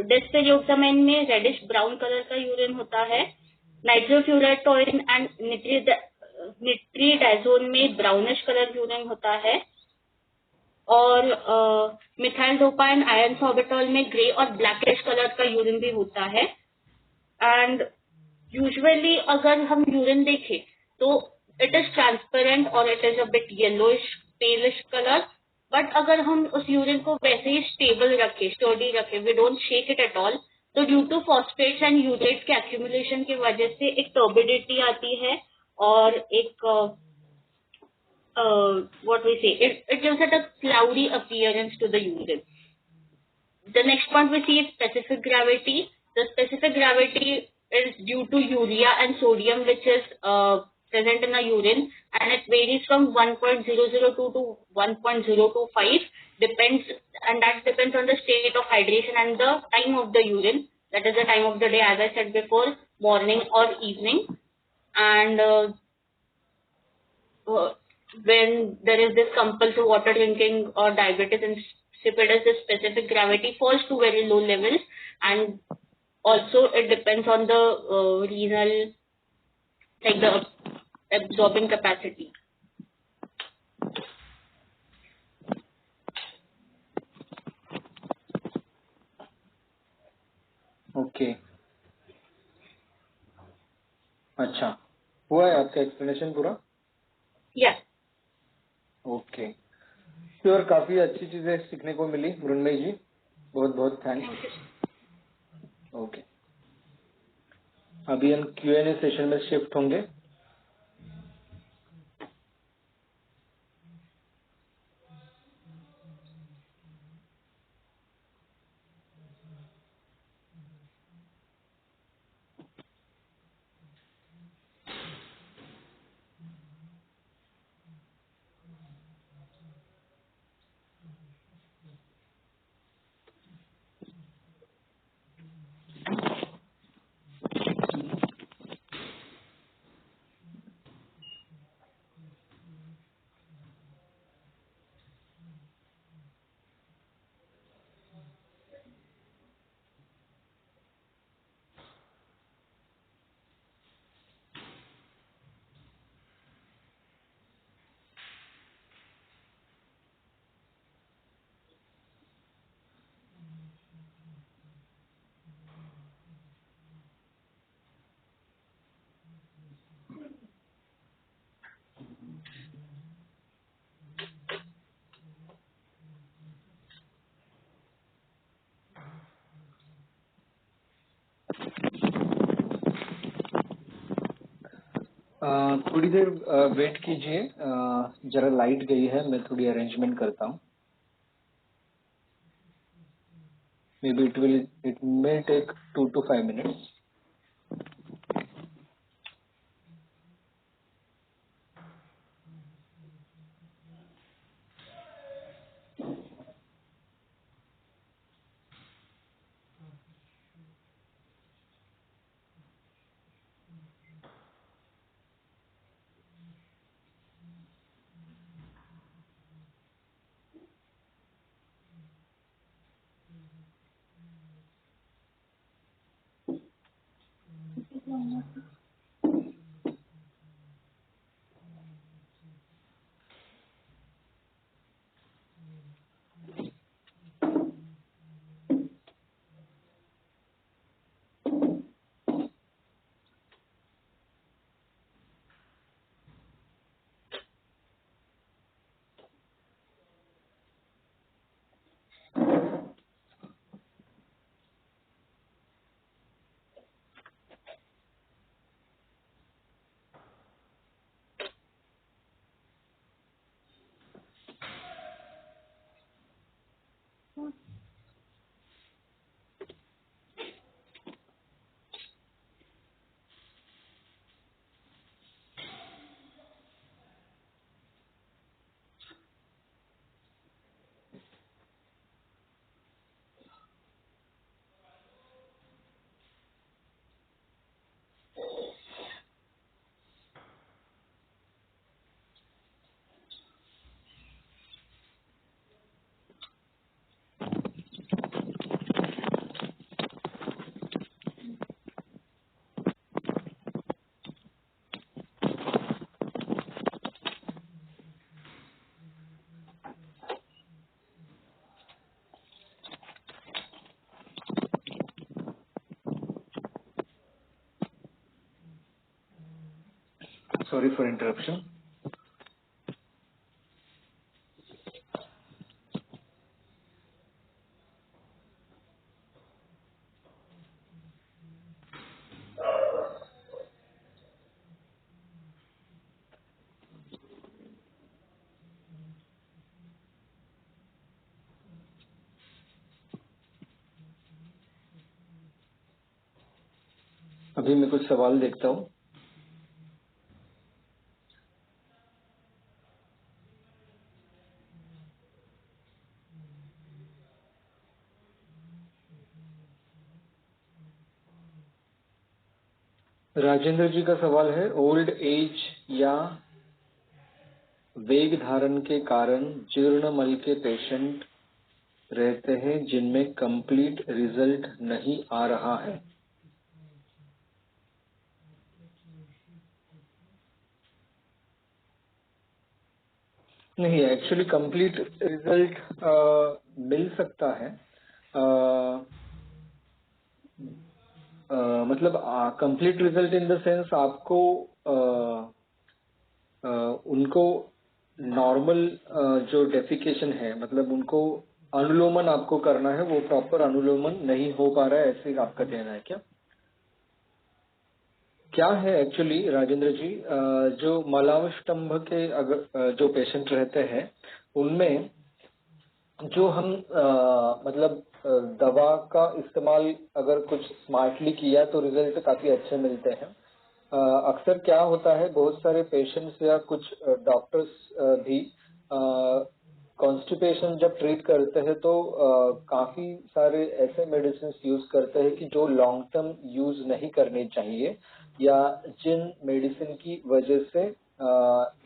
desperioxamine में reddish brown colour का urine होता है. नाइट्रोफ्यूरेटोइन and निट्रीडाइजोन में brownish colour urine होता है. और methyl डोपाइन iron sorbitol में grey और ब्लैकिश कलर का यूरिन भी होता है. एंड यूजुअली अगर हम यूरिन देखें तो इट इज ट्रांसपेरेंट और it is a bit yellowish palish colour. But अगर हम उस यूरिन को वैसे ही स्टेबल रखें, स्टर्डी रखें, we don't shake it at all, तो due to phosphates and urates के एक्यूमुलेशन की वजह से एक टर्बिडिटी आती है और एक what we say, it gives it a cloudy appearance to the urine. The next point we see is specific gravity. The specific gravity is due to urea and sodium which is present in the urine, and it varies from 1.002 to 1.025 and that depends on the state of hydration and the time of the urine, that is the time of the day, as I said before, morning or evening. And when there is this compulsive water drinking or diabetes stupidus, the specific gravity falls to very low levels, and also it depends on the renal, like the absorbing capacity. Okay, अच्छा, हुआ है आपका explanation पूरा? Yeah. Okay, और काफी अच्छी चीजें सीखने को मिली मृण्मयी जी, बहुत बहुत थैंक्स। Thank you. ओके, अभी हम Q&A सेशन में शिफ्ट होंगे। थोड़ी देर वेट कीजिए, जरा लाइट गई है, मैं थोड़ी अरेंजमेंट करता हूँ। Maybe it may take 2 to 5 minutes. Sorry for interruption. अभी मैं कुछ सवाल देखता हूँ। राजेंद्र जी का सवाल है, ओल्ड एज या वेग धारण के कारण जीर्ण मल के पेशेंट रहते हैं जिनमें कंप्लीट रिजल्ट नहीं आ रहा है। नहीं, एक्चुअली कंप्लीट रिजल्ट मिल सकता है। अ, मतलब complete result in the sense आपको अ, उनको नॉर्मल जो डेफिकेशन है, मतलब उनको अनुलोमन आपको करना है, वो प्रॉपर अनुलोमन नहीं हो पा रहा है, ऐसे आपका कहना है क्या? क्या है एक्चुअली राजेंद्र जी, जो मलावस्तंभ के अगर जो पेशेंट रहते हैं उनमें जो हम मतलब दवा का इस्तेमाल अगर कुछ स्मार्टली किया तो रिजल्ट काफी अच्छे मिलते हैं। अक्सर क्या होता है, बहुत सारे पेशेंट्स या कुछ डॉक्टर्स भी कॉन्स्टिपेशन जब ट्रीट करते हैं तो काफी सारे ऐसे मेडिसिन यूज करते हैं कि जो लॉन्ग टर्म यूज नहीं करने चाहिए, या जिन मेडिसिन की वजह से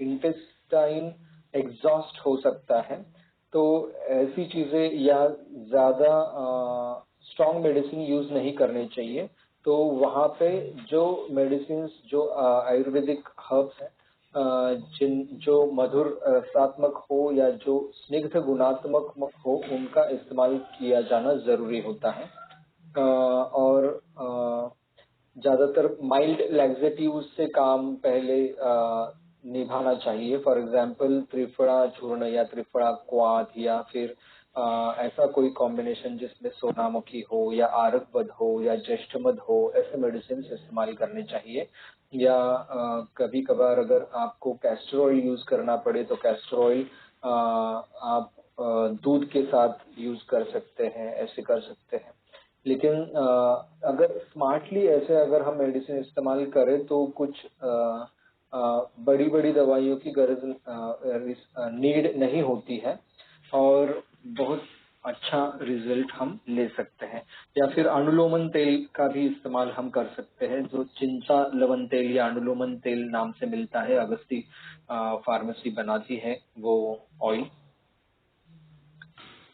इंटेस्टाइन एग्जॉस्ट हो सकता है। तो ऐसी चीजें या ज्यादा स्ट्रॉन्ग मेडिसिन यूज नहीं करने चाहिए। तो वहाँ पे जो मेडिसिन जो आयुर्वेदिक हर्ब्स हैं, जिन जो मधुर रसात्मक हो या जो स्निग्ध गुणात्मक हो, उनका इस्तेमाल किया जाना जरूरी होता है। और ज्यादातर माइल्ड लैक्सेटिव से काम पहले निभाना चाहिए। फॉर एग्जाम्पल त्रिफला चूर्ण या त्रिफला क्वाथ, या फिर ऐसा कोई कॉम्बिनेशन जिसमें सोनामुखी हो या आरकबद हो या ज्येष्ठमद हो, ऐसे मेडिसिन इस्तेमाल करने चाहिए। या कभी कभार अगर आपको कैस्टर ऑयल यूज करना पड़े तो कैस्टर ऑयल आप दूध के साथ यूज कर सकते हैं, ऐसे कर सकते हैं। लेकिन अगर स्मार्टली ऐसे अगर हम मेडिसिन इस्तेमाल करें तो कुछ बड़ी बड़ी दवाइयों की गरज नीड नहीं होती है, और बहुत अच्छा रिजल्ट हम ले सकते हैं। या फिर अनुलोमन तेल का भी इस्तेमाल हम कर सकते हैं, जो चिंचा लवन तेल या अनुलोमन तेल नाम से मिलता है, अगस्ती फार्मेसी बनाती है वो ऑयल।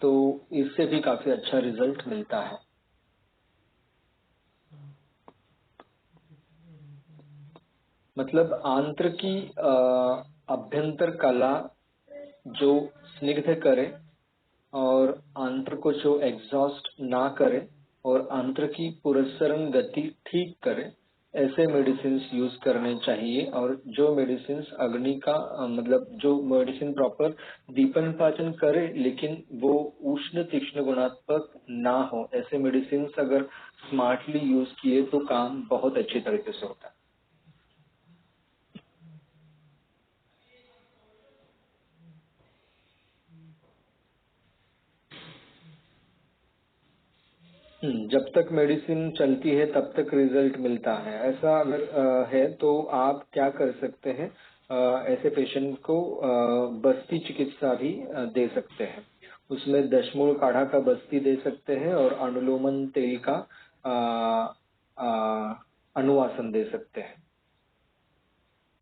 तो इससे भी काफी अच्छा रिजल्ट मिलता है। मतलब आंत्र की अभ्यंतर कला जो स्निग्ध करे और आंत्र को जो एग्जॉस्ट ना करे और आंत्र की पुरस्सरण गति ठीक करे, ऐसे मेडिसिन यूज करने चाहिए। और जो मेडिसिन अग्नि का मतलब जो मेडिसिन प्रॉपर दीपन पाचन करे लेकिन वो उष्ण तीक्ष्ण गुणात्मक ना हो, ऐसे मेडिसिन अगर स्मार्टली यूज किए तो काम बहुत अच्छी तरीके से होता है। जब तक मेडिसिन चलती है तब तक रिजल्ट मिलता है, ऐसा अगर है तो आप क्या कर सकते हैं, ऐसे पेशेंट को बस्ती चिकित्सा भी दे सकते हैं। उसमें दशमूल काढ़ा का बस्ती दे सकते हैं और अनुलोमन तेल का अ, अनुवासन दे सकते हैं।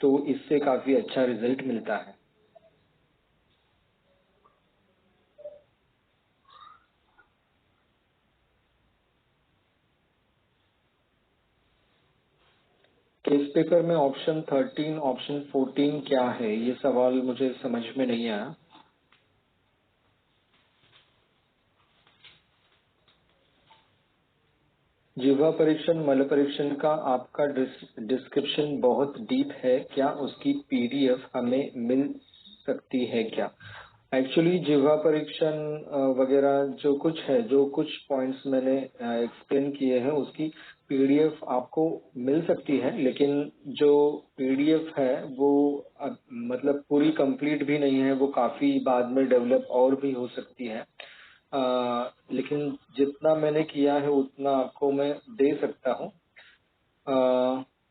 तो इससे काफी अच्छा रिजल्ट मिलता है। केस पेपर में ऑप्शन 13 ऑप्शन 14 क्या है, ये सवाल मुझे समझ में नहीं आया। जिह्वा परीक्षण मल परीक्षण का आपका डिस्क्रिप्शन बहुत डीप है क्या, उसकी पीडीएफ हमें मिल सकती है क्या? एक्चुअली जिह्वा परीक्षण वगैरह जो कुछ है, जो कुछ पॉइंट्स मैंने एक्सप्लेन किए हैं, उसकी पीडीएफ आपको मिल सकती है। लेकिन जो पीडीएफ है वो मतलब पूरी कंप्लीट भी नहीं है, वो काफी बाद में डेवलप और भी हो सकती है। लेकिन जितना मैंने किया है उतना आपको मैं दे सकता हूँ।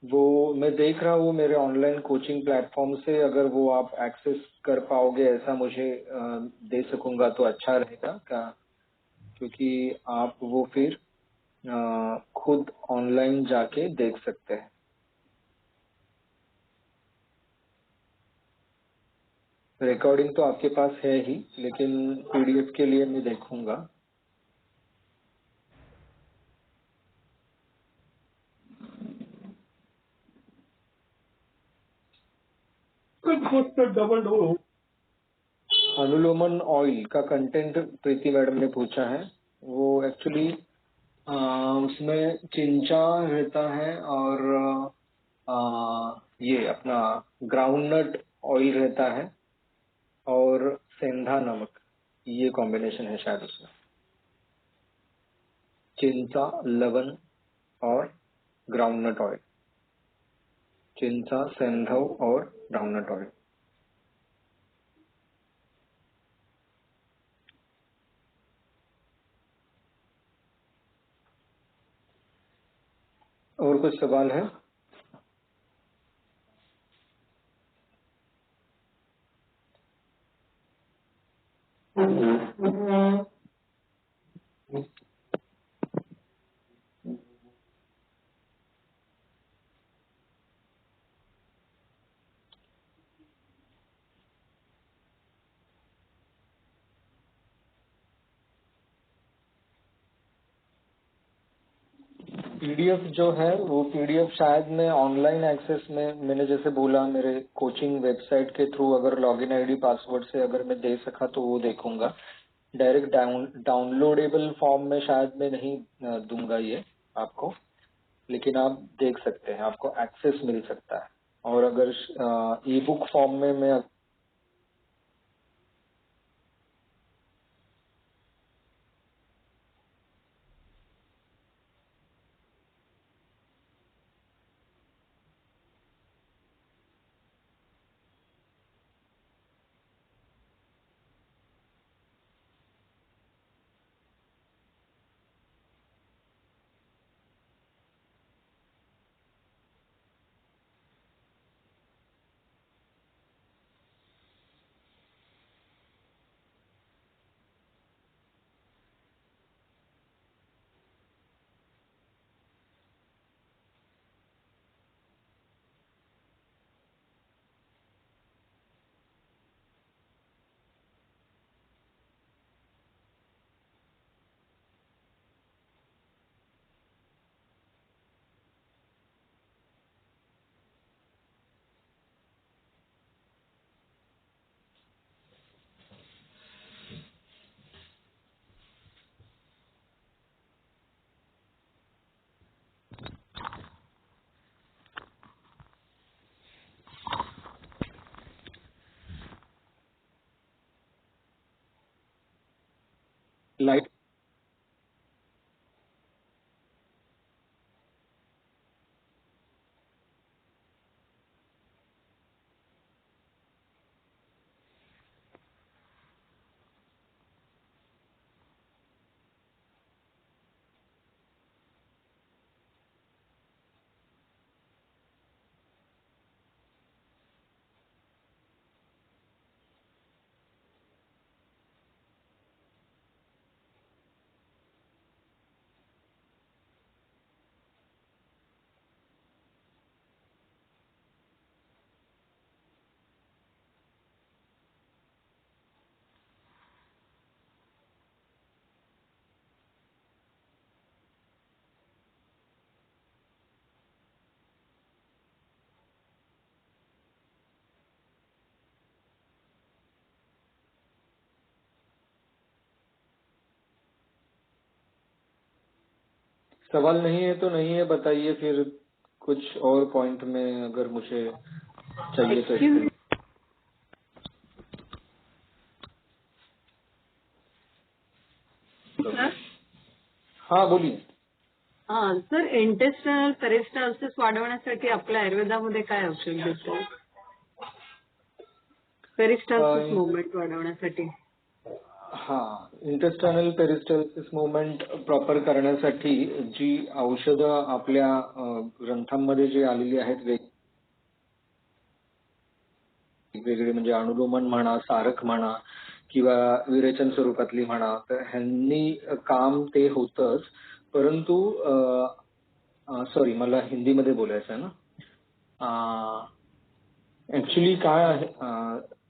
वो मैं देख रहा हूँ मेरे ऑनलाइन कोचिंग प्लेटफॉर्म से, अगर वो आप एक्सेस कर पाओगे ऐसा मुझे दे सकूंगा तो अच्छा रहेगा का, क्योंकि आप वो फिर खुद ऑनलाइन जाके देख सकते हैं। रिकॉर्डिंग तो आपके पास है ही, लेकिन पीडीएफ के लिए मैं देखूंगा। डबल डबल अनुलोमन ऑयल का कंटेंट प्रीति मैडम ने पूछा है। वो एक्चुअली उसमें चिंचा रहता है और ये अपना ग्राउंडनट ऑयल रहता है और सेंधा नमक, ये कॉम्बिनेशन है शायद उसमें। चिंचा, लवण और ग्राउंडनट ऑयल। चिंचा, सेंधव और ग्राउंडनट ऑयल। और कुछ सवाल है? पीडीएफ जो है वो पीडीएफ शायद मैं ऑनलाइन एक्सेस में, मैंने जैसे बोला मेरे कोचिंग वेबसाइट के थ्रू अगर लॉगिन आईडी पासवर्ड से अगर मैं दे सका तो वो देखूंगा। डायरेक्ट डाउनलोडेबल फॉर्म में शायद मैं नहीं दूंगा ये आपको, लेकिन आप देख सकते हैं, आपको एक्सेस मिल सकता है। और अगर ई बुक फॉर्म में मैं लाइट सवाल नहीं है तो नहीं है, बताइए फिर कुछ और पॉइंट में अगर मुझे चाहिए तो इसके। सर हाँ बोलिए। सर इंटेस्टाइनल पेरिस्टाल्सिस वाढवण्यासाठी आपल्या आयुर्वेदामध्ये काय औषध देतो? पेरिस्टाल्सिस मूवमेंट वाढवण्यासाठी. हाँ, इंटेस्टाइनल पेरिस्टाल्सिस मूवमेंट प्रॉपर करण्यासाठी जी औषधं आपल्या ग्रंथांमध्ये जी आलेली आहेत वेगवेगळे, म्हणजे अनुलोमन म्हणा, सारक म्हणा किंवा विरेचन स्वरूपातली म्हणा, तर ह्यांनी काम ते होतच, परंतु सॉरी मला हिंदीमध्ये बोलायचं आहे ना. ऍक्च्युली काय आहे,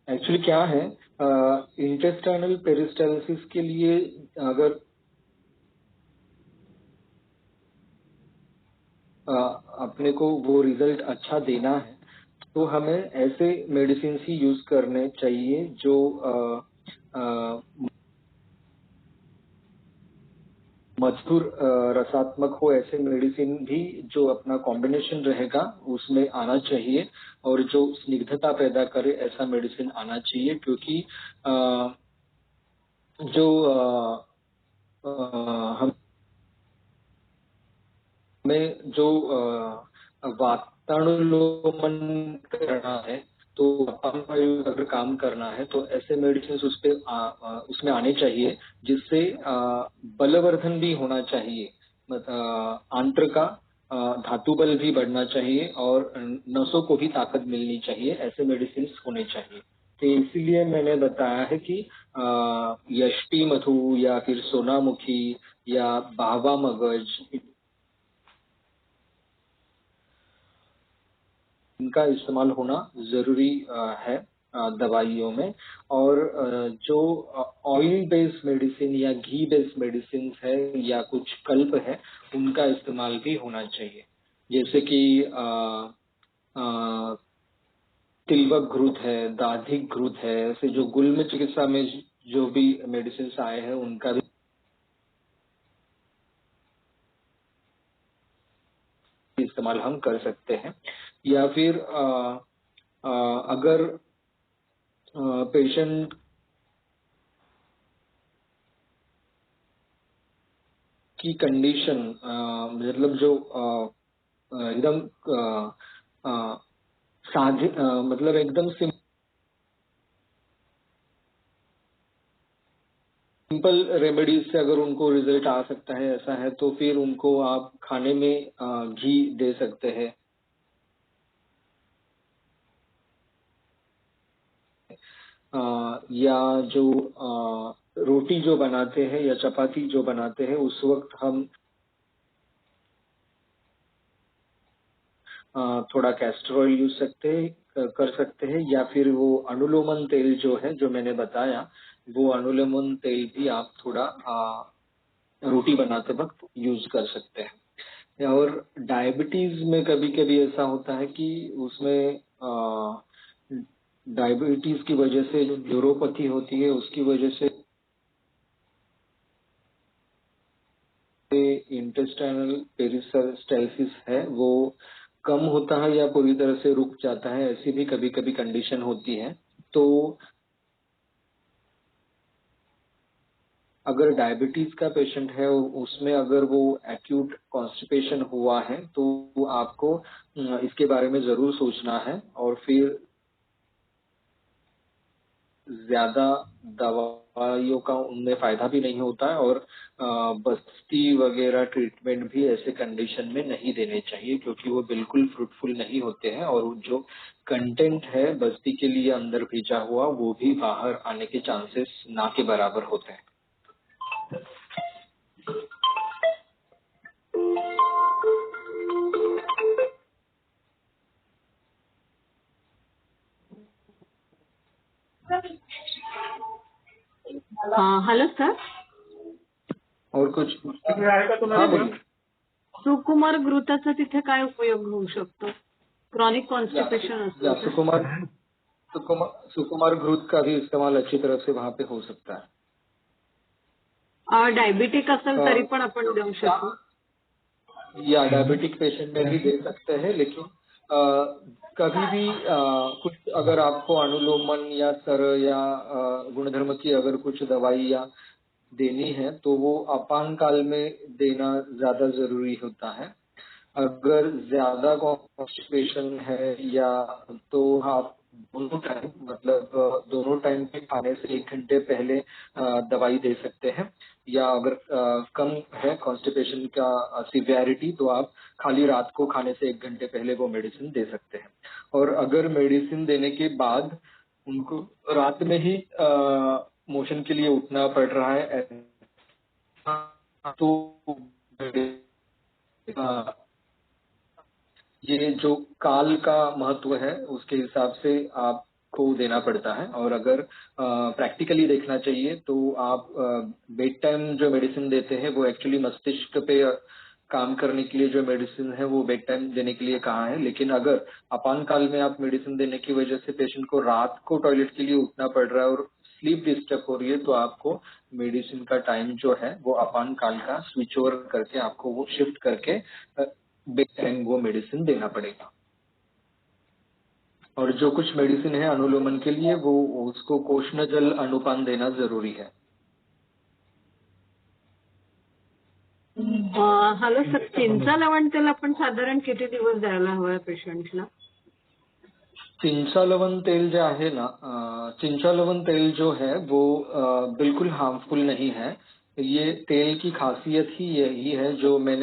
एक्चुअली क्या है, इंटेस्टाइनल पेरिस्टाल्सिस के लिए अगर अपने को वो रिजल्ट अच्छा देना है तो हमें ऐसे मेडिसिन ही यूज करने चाहिए जो मधुर रसात्मक हो। ऐसे मेडिसिन भी जो अपना कॉम्बिनेशन रहेगा उसमें आना चाहिए, और जो स्निग्धता पैदा करे ऐसा मेडिसिन आना चाहिए, क्योंकि जो हमें जो वातानुलोमन करना है, तो अपान वायु अगर काम करना है तो ऐसे मेडिसिन उसमें आने चाहिए, जिससे बलवर्धन भी होना चाहिए, आंत्र का धातु बल भी बढ़ना चाहिए और नसों को भी ताकत मिलनी चाहिए। ऐसे मेडिसिन होने चाहिए। तो इसीलिए मैंने बताया है कि यष्टि मधु या फिर सोनामुखी या बावा मगज, इनका इस्तेमाल होना जरूरी है दवाइयों में। और जो ऑयल बेस्ड मेडिसिन या घी बेस्ड मेडिसिन है या कुछ कल्प है, उनका इस्तेमाल भी होना चाहिए। जैसे कि तिलवक घृत है, दाधिक घृत है, ऐसे जो गुल्म चिकित्सा में जो भी मेडिसिन आए हैं उनका भी इस्तेमाल हम कर सकते हैं। या फिर अगर पेशेंट की कंडीशन मतलब जो एकदम मतलब एकदम सिंपल रेमेडीज से अगर उनको रिजल्ट आ सकता है, ऐसा है तो फिर उनको आप खाने में घी दे सकते हैं, या जो रोटी जो बनाते हैं या चपाती जो बनाते हैं उस वक्त हम थोड़ा कैस्टर ऑयल यूज कर सकते हैं, या फिर वो अनुलोमन तेल जो है जो मैंने बताया, वो अनुलोमन तेल भी आप थोड़ा रोटी बनाते वक्त यूज कर सकते हैं। और डायबिटीज में कभी कभी ऐसा होता है कि उसमें डायबिटीज की वजह से जो न्यूरोपैथी होती है उसकी वजह से इंटेस्टाइनल पेरिस्टाल्सिस है वो कम होता है या पूरी तरह से रुक जाता है, ऐसी भी कभी कभी कंडीशन होती है। तो अगर डायबिटीज का पेशेंट है उसमें अगर वो एक्यूट कॉन्स्टिपेशन हुआ है तो आपको इसके बारे में जरूर सोचना है, और फिर ज्यादा दवाइयों का उनमें फायदा भी नहीं होता है, और बस्ती वगैरह ट्रीटमेंट भी ऐसे कंडीशन में नहीं देने चाहिए, क्योंकि वो बिल्कुल फ्रूटफुल नहीं होते हैं, और जो कंटेंट है बस्ती के लिए अंदर भेजा हुआ वो भी बाहर आने के चांसेस ना के बराबर होते हैं। हॅलो सर, और कुछ हाँ बोलिए। सुकुमार घृताचा तिथे काय उपयोग होऊ शकतो? क्रॉनिक कॉन्स्टिपेशन या असतं तर. सुकुमार घृत का भी इस्तेमाल अच्छी तरह से वहाँ पे हो सकता है। डायबिटिक असेल तरी पण आपण देऊ शकतो. या डायबिटिक पेशेंट में भी दे सकते हैं, लेकिन कभी भी कुछ अगर आपको अनुलोमन या सर या गुणधर्म की अगर कुछ दवाई या देनी है तो वो अपान काल में देना ज्यादा जरूरी होता है। अगर ज्यादा कॉन्स्टिपेशन है या तो आप दोनों टाइम मतलब दोनों टाइम पे खाने से 1 घंटे पहले दवाई दे सकते हैं, या अगर कम है कॉन्स्टिपेशन का सिवियरिटी तो आप खाली रात को खाने से 1 घंटे पहले वो मेडिसिन दे सकते हैं। और अगर मेडिसिन देने के बाद उनको रात में ही मोशन के लिए उठना पड़ रहा है तो ये जो काल का महत्व है उसके हिसाब से आप को देना पड़ता है। और अगर प्रैक्टिकली देखना चाहिए तो आप बेड टाइम जो मेडिसिन देते हैं वो एक्चुअली मस्तिष्क पे काम करने के लिए जो मेडिसिन है वो बेड टाइम देने के लिए कहा है। लेकिन अगर आपातकाल में आप मेडिसिन देने की वजह से पेशेंट को रात को टॉयलेट के लिए उठना पड़ रहा है और स्लीप डिस्टर्ब हो रही है, तो आपको मेडिसिन का टाइम जो है वो आपातकाल का स्विच ओवर करके आपको वो शिफ्ट करके बेड टाइम वो मेडिसिन देना पड़ेगा। और जो कुछ मेडिसिन है अनुलोमन के लिए वो उसको कोष्ण जल अनुपान देना जरूरी है। हॅलो सर, चिंचा लवण तेल आपण साधारण किती दिवस द्यायला हवंय पेशंटला? चिंचा लवन तेल जो है ना, चिंचा लवन तेल जो है वो बिल्कुल हार्मफुल नहीं है। ये तेल की खासियत ही यही है जो मैं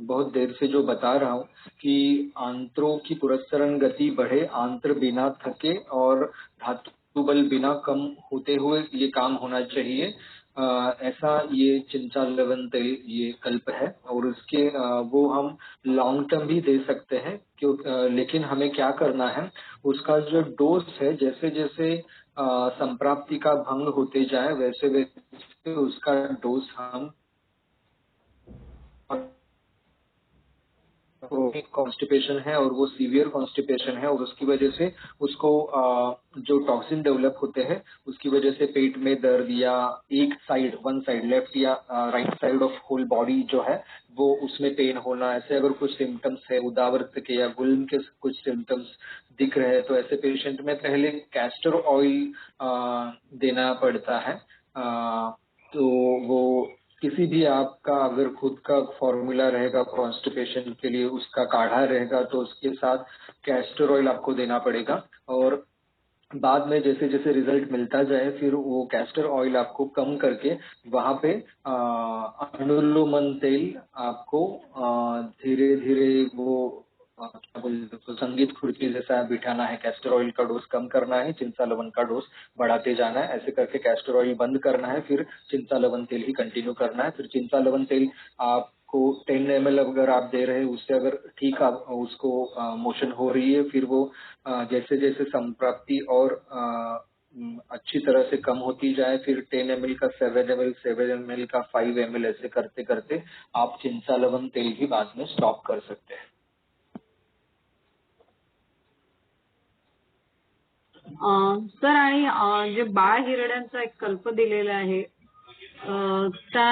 बहुत देर से जो बता रहा हूँ कि आंत्रों की पुरस्चरण गति बढ़े, आंत्र बिना थके और धातु बल बिना कम होते हुए ये काम होना चाहिए। ऐसा ये चिंचा लवन तेल ये कल्प है। और उसके वो हम लॉन्ग टर्म भी दे सकते हैं क्यों, लेकिन हमें क्या करना है, उसका जो डोज है जैसे जैसे संप्राप्ति का भंग होते जाए वैसे वैसे उसका डोज हम कॉन्स्टिपेशन है और वो सीवियर कॉन्स्टिपेशन है और उसकी वजह से उसको जो टॉक्सिन डेवलप होते हैं उसकी वजह से पेट में दर्द या एक साइड वन साइड लेफ्ट या right side of whole body जो है वो उसमें पेन होना, ऐसे अगर कुछ सिम्टम्स है उदावृत्त के या गुल्म के कुछ सिम्टम्स दिख रहे हैं तो ऐसे पेशेंट में पहले कैस्टर ऑयल देना पड़ता है। तो वो किसी भी आपका अगर खुद का फॉर्मूला रहेगा कॉन्स्टिपेशन के लिए, उसका काढ़ा रहेगा तो उसके साथ कैस्टर ऑयल आपको देना पड़ेगा। और बाद में जैसे जैसे रिजल्ट मिलता जाए फिर वो कैस्टर ऑयल आपको कम करके वहां पे अनुलोमन तेल आपको धीरे धीरे वो क्या बोलते हैं, संगीत खुर्ची जैसा बिठाना है। कैस्टर ऑयल का डोज कम करना है, चिंता लवन का डोज बढ़ाते जाना है। ऐसे करके कैस्टर ऑयल बंद करना है, फिर चिंता लवन तेल ही कंटिन्यू करना है। फिर चिंता लवन तेल आपको 10 ml अगर आप दे रहे हैं उससे अगर ठीक आप उसको मोशन हो रही है, फिर वो जैसे जैसे संप्राप्ति और अच्छी तरह से कम होती जाए फिर 10 ml का 7 ml, 7 ml का 5 ml, ऐसे करते करते आप चिंता लवन तेल भी बाद में स्टॉप कर सकते हैं। सर, आणि जे बाळ हिरड्यांचा एक कल्प दिलेला आहे, त्या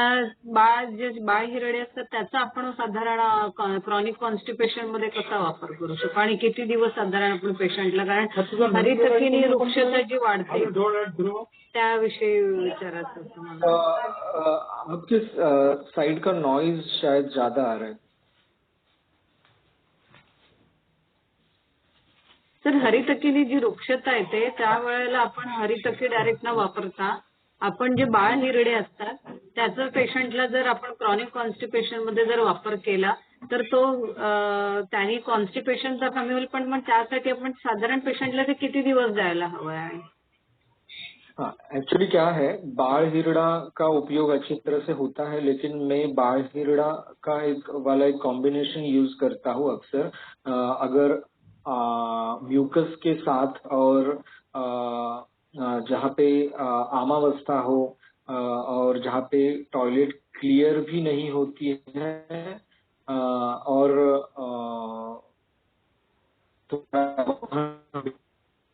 बाळ हिरडे असतात त्याचा आपण साधारण क्रॉनिक कॉन्स्टिपेशन मध्ये कसा वापर करू शकतो आणि किती दिवस साधारण आपण पेशंटला, कारण हरितकीनी वृक्षता जी वाढते त्याविषयी विचारायचं होतं मला। आपके साइड का नॉइज शायद ज्यादा आ रहा है। सर, हरितकीनी जी वृक्षता येते त्यावेळेला आपण हरितकी डायरेक्ट न वापरता आपण जे बाळ हिरडे असतात त्याचं पेशंटला जर आपण क्रॉनिक कॉन्स्टिपेशन मध्ये जर वापर केला तर तो त्याही कॉन्स्टिपेशनचा कमी होईल, पण मग त्यासाठी आपण साधारण पेशंटला ते किती दिवस द्यायला हवं आहे? हाँ, एक्चुअली क्या है, बाढ़ हिरड़ा का उपयोग अच्छी तरह से होता है, लेकिन मैं बाढ़ हिरड़ा का एक कॉम्बिनेशन यूज करता हूँ अक्सर। अगर म्यूकस के साथ और जहाँ पे आमावस्था हो और जहाँ पे टॉयलेट क्लियर भी नहीं होती है और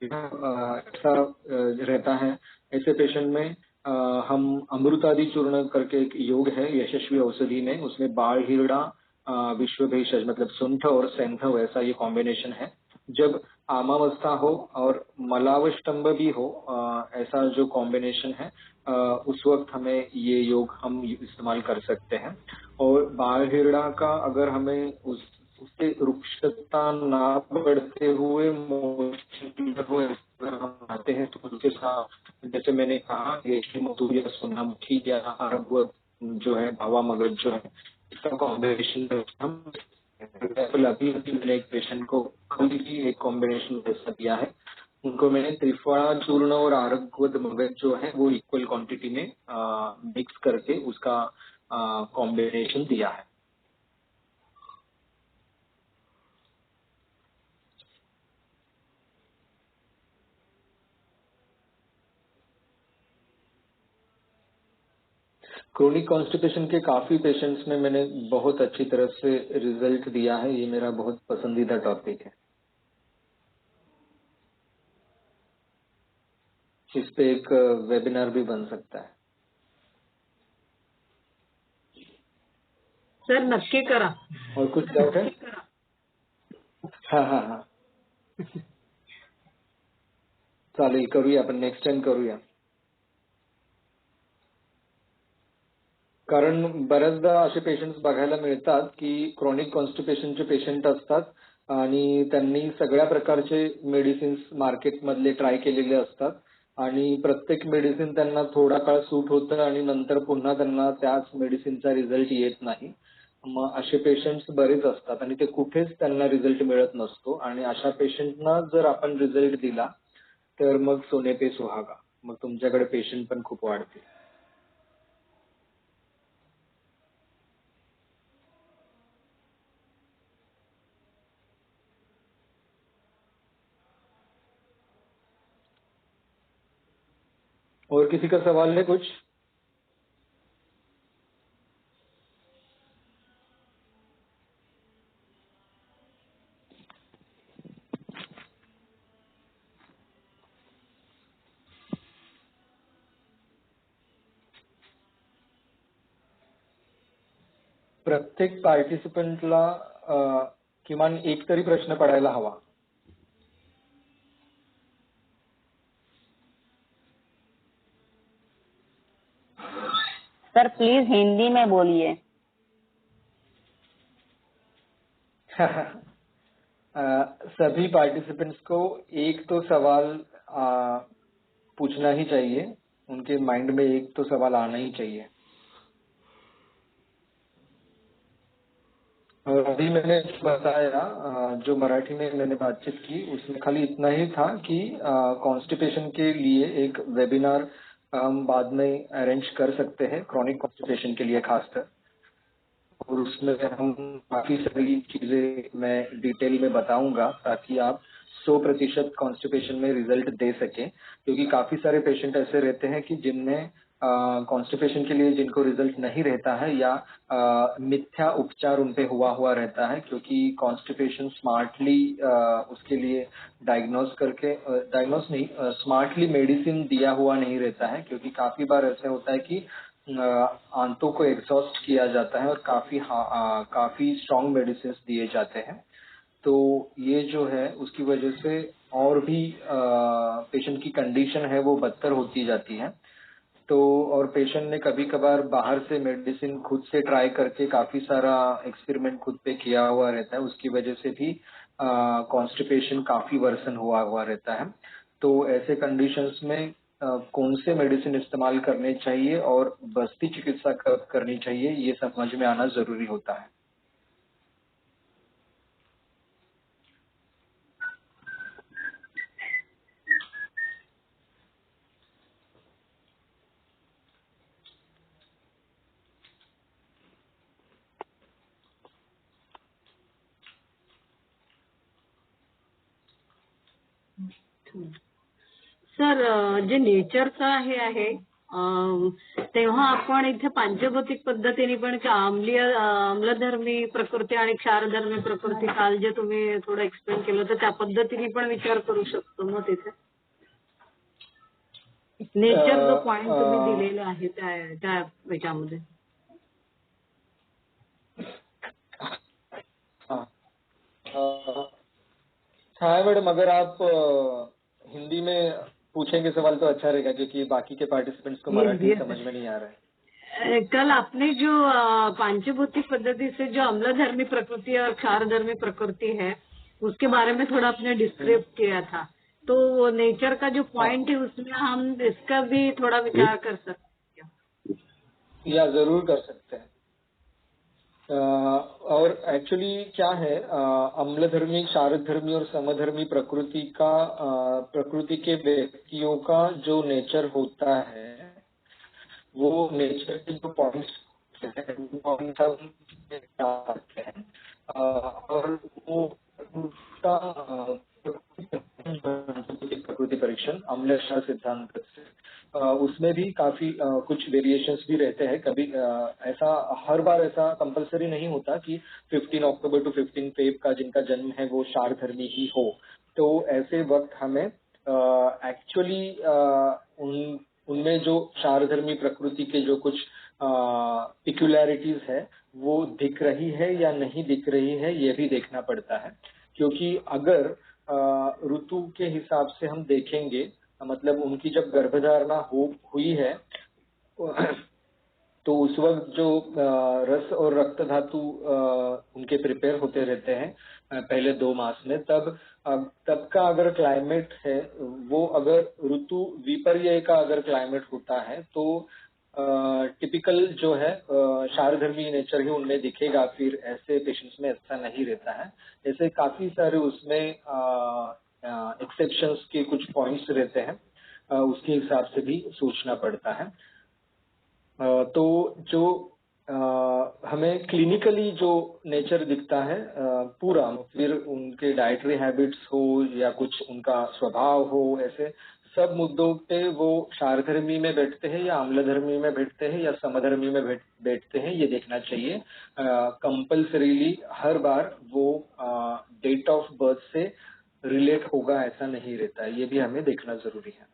ऐसा रहता है, ऐसे पेशेंट में हम अमृतादि चूर्ण करके एक योग है यशस्वी औषधि में, उसमें बाढ़ हिरड़ा विश्व भेषज मतलब सुंठ और सेंध वैसा ये कॉम्बिनेशन है। जब आमावस्था हो और मलावष्टम्भ भी हो, ऐसा जो कॉम्बिनेशन है उस वक्त हमें ये योग हम इस्तेमाल कर सकते हैं। और बाढ़ हिरड़ा का अगर हमें उससे रुक्षता ना बढ़ते हुए हम आते हैं तो उसके साथ जैसे मैंने कहा ये मधु या सोनामुखी या अरब जो है भावा मगज जो है इसका कॉम्बिनेशन हम अभी मैंने एक पेशेंट को कल ही एक कॉम्बिनेशन जैसा दिया है। उनको मैंने त्रिफला चूर्ण और आरगवद मगज जो है वो इक्वल क्वांटिटी में मिक्स करके उसका कॉम्बिनेशन दिया है। क्रोनिक कॉन्स्टिपेशन के काफी पेशेंट्स में मैंने बहुत अच्छी तरह से रिजल्ट दिया है। ये मेरा बहुत पसंदीदा टॉपिक है। इस पे एक वेबिनार भी बन सकता है। सर नक्की करा। और कुछ डाउट है? हाँ हाँ हाँ, चालेल, करूया आपण, नेक्स्ट टाइम करूया. कारण बऱ्याचदा असे पेशंट्स बघायला मिळतात की क्रोनिक कॉन्स्टिपेशनचे पेशंट असतात आणि त्यांनी सगळ्या प्रकारचे मेडिसिन्स मार्केटमधले ट्राय केलेले असतात आणि प्रत्येक मेडिसिन त्यांना थोडा काळ सूट होतं आणि नंतर पुन्हा त्यांना त्याच मेडिसिनचा रिझल्ट येत नाही. मग असे पेशंट्स बरेच असतात आणि ते कुठेच त्यांना रिझल्ट मिळत नसतो आणि अशा पेशंटना जर आपण रिझल्ट दिला तर मग सोने पे सुहागा, मग तुमच्याकडे पेशंट पण खूप वाढतील. और किसी का सवाल है कुछ? प्रत्येक पार्टिसिपंटला किमान एक तरी प्रश्न पडायला हवा. सर प्लीज हिंदी में बोलिए. सभी पार्टिसिपेंट्स को एक तो सवाल पूछना ही चाहिए, उनके माइंड में एक तो सवाल आना ही चाहिए. और अभी मैंने बताया जो मराठी में मैंने बातचीत की उसमें खाली इतना ही था कि कॉन्स्टिपेशन के लिए एक वेबिनार हम बाद में अरेंज कर सकते हैं, क्रोनिक कॉन्स्टिपेशन के लिए खासकर, और उसमें हम काफी सारी चीजें मैं डिटेल में बताऊंगा ताकि आप 100% कॉन्स्टिपेशन में रिजल्ट दे सके, क्योंकि काफी सारे पेशेंट ऐसे रहते हैं कि जिनमें कॉन्स्टिपेशन के लिए जिनको रिजल्ट नहीं रहता है या मिथ्या उपचार उनपे हुआ रहता है, क्योंकि कॉन्स्टिपेशन स्मार्टली उसके लिए डायग्नोस नहीं, स्मार्टली मेडिसिन दिया हुआ नहीं रहता है, क्योंकि काफी बार ऐसा होता है कि आंतों को एग्जॉस्ट किया जाता है और काफी स्ट्रॉन्ग मेडिसिन दिए जाते हैं. तो ये जो है उसकी वजह से और भी पेशेंट की कंडीशन है वो बदतर होती जाती है. तो और पेशेंट ने कभी कभार बाहर से मेडिसिन खुद से ट्राई करके काफी सारा एक्सपेरिमेंट खुद पे किया हुआ रहता है, उसकी वजह से भी कॉन्स्टिपेशन काफी वर्सन हुआ रहता है. तो ऐसे कंडीशंस में कौन से मेडिसिन इस्तेमाल करने चाहिए और बस्ती चिकित्सा कब करनी चाहिए ये समझ में आना जरूरी होता है. सर जे नेचरचा हे आहे तेव्हा आपण इथे पांचभौतिक पद्धतीने पण आम्लधर्मी प्रकृती आणि क्षारधर्मी प्रकृती काल जे तुम्ही थोडं एक्सप्लेन केलं तर त्या पद्धतीने पण विचार करू शकतो मग तिथे नेचर जो पॉइंट तुम्ही दिलेला आहे त्या याच्यामध्ये. हाँ मैडम, अगर आप हिंदी में पूछेंगे सवाल तो अच्छा रहेगा, क्योंकि बाकी के पार्टिसिपेंट्स को मराठी समझ में नहीं आ रहा है. कल आपने जो पांचभौतिक पद्धति से जो अम्लधर्मी प्रकृति और क्षारधर्मी प्रकृति है उसके बारे में थोड़ा आपने डिस्क्राइब किया था, तो वो नेचर का जो पॉइंट है उसमें हम इसका भी थोड़ा विचार कर सकते हैं. या जरूर कर सकते हैं. और एक्चुअली क्या है, अम्लधर्मी, क्षारधर्मी और समधर्मी प्रकृति के व्यक्तियों का जो नेचर होता है वो नेचर के जो पॉइंट्स हैं और वो उसका प्रकृति परीक्षण अम्ल क्षार सिद्धांत से उसमें भी काफी कुछ वेरिएशंस भी रहते हैं। कभी ऐसा हर बार ऐसा कंपलसरी नहीं होता कि 15 अक्टूबर टू 15 फेब का जिनका जन्म है वो शारधर्मी ही हो। तो ऐसे वक्त हमें एक्चुअली उनमें जो शारधर्मी प्रकृति के जो कुछ पिक्युलैरिटीज है वो दिख रही है या नहीं दिख रही है, ये भी देखना पड़ता है। क्योंकि अगर ऋतु के हिसाब से हम देखेंगे, मतलब उनकी जब गर्भधारणा हुई है तो उस वक्त जो रस और रक्त धातु उनके प्रिपेयर होते रहते हैं पहले 2 मास में, तब का अगर क्लाइमेट है वो अगर ऋतु विपर्य का अगर क्लाइमेट होता है तो टिपिकल जो है शारधर्मी नेचर ही उनमें दिखेगा। फिर ऐसे पेशेंट्स में ऐसा नहीं रहता है। ऐसे काफी सारे उसमें एक्सेप्शंस के कुछ पॉइंट्स रहते हैं, उसके हिसाब से भी सोचना पड़ता है। तो जो हमें क्लिनिकली जो नेचर दिखता है पूरा, फिर उनके डाइटरी हैबिट्स हो या कुछ उनका स्वभाव हो, ऐसे सब मुद्दों पे वो शारधर्मी में बैठते हैं या आम्लधर्मी में बैठते हैं या समधर्मी में बैठते हैं, ये देखना चाहिए। कंपल्सरीली हर बार वो डेट ऑफ बर्थ से रिलेट होगा ऐसा नहीं रहता है, ये भी हमें देखना जरूरी है।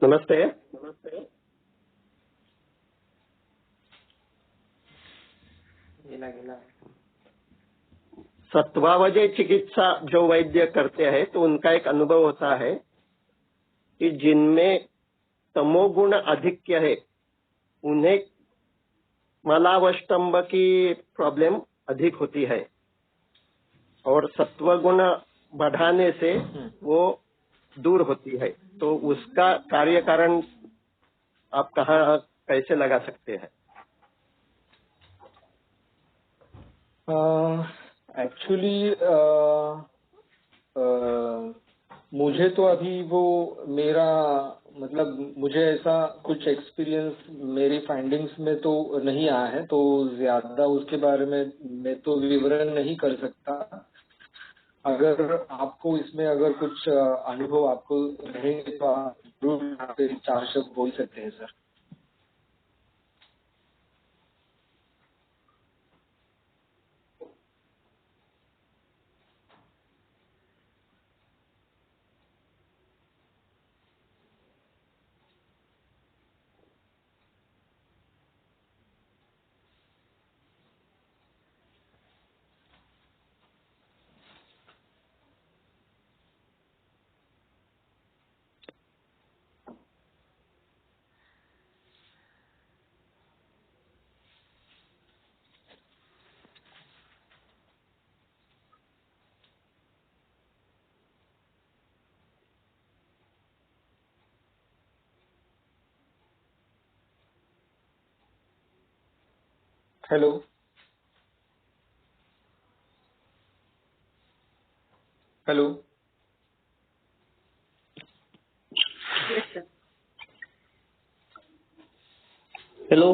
नमस्ते। सत्वावजय चिकित्सा जो वैद्य करते हैं तो उनका एक अनुभव होता है कि जिनमें तमोगुण अधिक्य है उन्हें मलावष्टंब की प्रॉब्लम अधिक होती है, और सत्वगुण बढ़ाने से वो दूर होती है। तो उसका कार्य कारण आप कहाँ कैसे लगा सकते हैं? एक्चुअली मुझे तो अभी वो मेरा मतलब मुझे ऐसा कुछ एक्सपीरियंस मेरी फाइंडिंग्स में तो नहीं आया है, तो ज्यादा उसके बारे में मैं तो विवरण नहीं कर सकता। अगर आपको इसमें अगर कुछ अनुभव आपको रहेंगे तो आप जरूर 4 शब्द बोल सकते हैं सर। Hello hello. हेलो।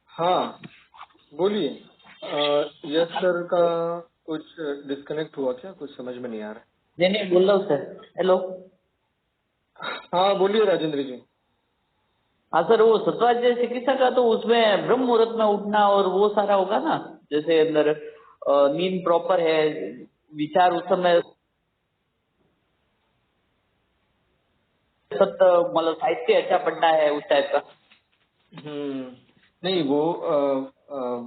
हाँ बोलिए। यस सर का कुछ डिस्कनेक्ट हुआ क्या? कुछ समझ में नहीं आ रहा। नहीं बोल रहा हूँ सर। हेलो। हाँ बोलिए राजेंद्र जी। हाँ सर, वो सत्वाजय चिकित्सा का तो उसमें ब्रह्म मुहूर्त में उठना और वो सारा होगा ना, जैसे अंदर नींद प्रॉपर है, विचार उस समय सत मतलब साहित्य अच्छा पढ़ना है उस टाइप का। नहीं वो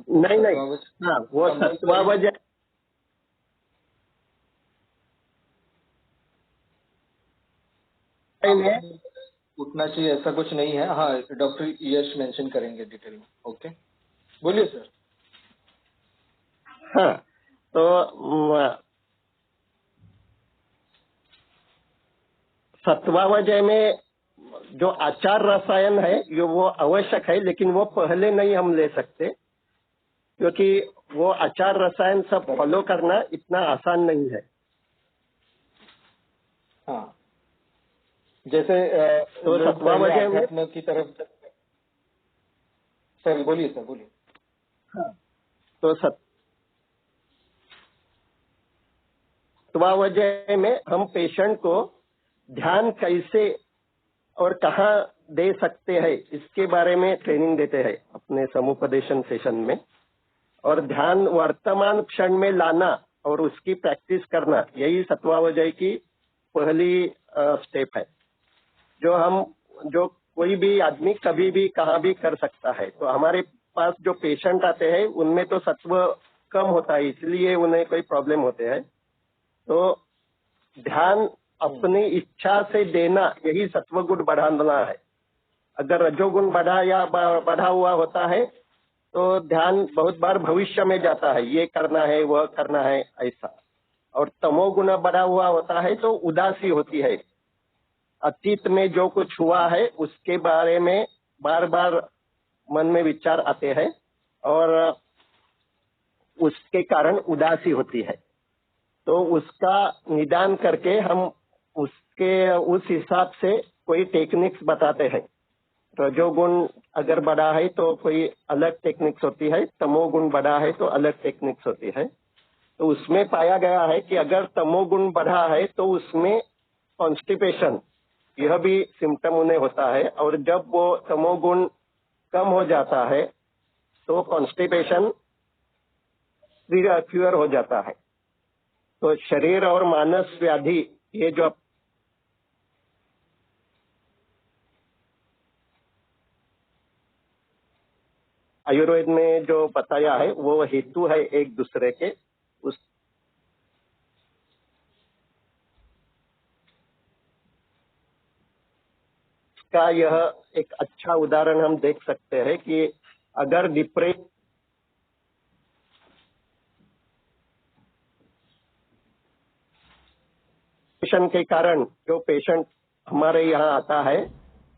नहीं हाँ, वो सत्वावजय उठना चाहिए ऐसा कुछ नहीं है। हाँ डॉक्टर यश मेंशन करेंगे डिटेल में। ओके बोलिए सर। हाँ, तो सत्वावजय में जो आचार रसायन है ये वो आवश्यक है, लेकिन वो पहले नहीं हम ले सकते, क्योंकि वो आचार रसायन सब फॉलो करना इतना आसान नहीं है। हाँ जैसे तो सत्वावजय में अध्यात्म की तरफ। सर बोलिए सर बोलिए। हाँ, तो सत्वावजय में हम पेशेंट को ध्यान कैसे और कहाँ दे सकते हैं इसके बारे में ट्रेनिंग देते हैं अपने समुपदेशन सेशन में। और ध्यान वर्तमान क्षण में लाना और उसकी प्रैक्टिस करना, यही सत्वावजय की पहली स्टेप है, जो कोई भी आदमी कभी भी कहाँ भी कर सकता है। तो हमारे पास जो पेशेंट आते हैं उनमें तो सत्व कम होता है, इसलिए उन्हें कोई प्रॉब्लम होते हैं। तो ध्यान अपनी इच्छा से देना, यही सत्वगुण बढ़ाना है। अगर रजोगुण बढ़ा हुआ होता है तो ध्यान बहुत बार भविष्य में जाता है, ये करना है वह करना है ऐसा। और तमोगुण बढ़ा हुआ होता है तो उदासी होती है, अतीत में जो कुछ हुआ है उसके बारे में बार बार मन में विचार आते हैं और उसके कारण उदासी होती है। तो उसका निदान करके हम उस हिसाब से कोई टेक्निक्स बताते हैं। रजोगुण अगर बढ़ा है तो कोई अलग टेक्निक्स होती है, तमोगुण बढ़ा है तो अलग टेक्निक्स होती है। तो उसमें पाया गया है कि अगर तमोगुण बढ़ा है तो उसमें कॉन्स्टिपेशन, यह भी सिम्टम उन्हें होता है। और जब वो तमोगुण कम हो जाता है तो कॉन्स्टिपेशन क्यूर हो जाता है। तो शरीर और मानस व्याधि, ये जो आयुर्वेद में जो बताया है वो हेतु है एक दूसरे के। उसका यह एक अच्छा उदाहरण हम देख सकते हैं कि अगर डिप्रेशन के कारण जो पेशेंट हमारे यहाँ आता है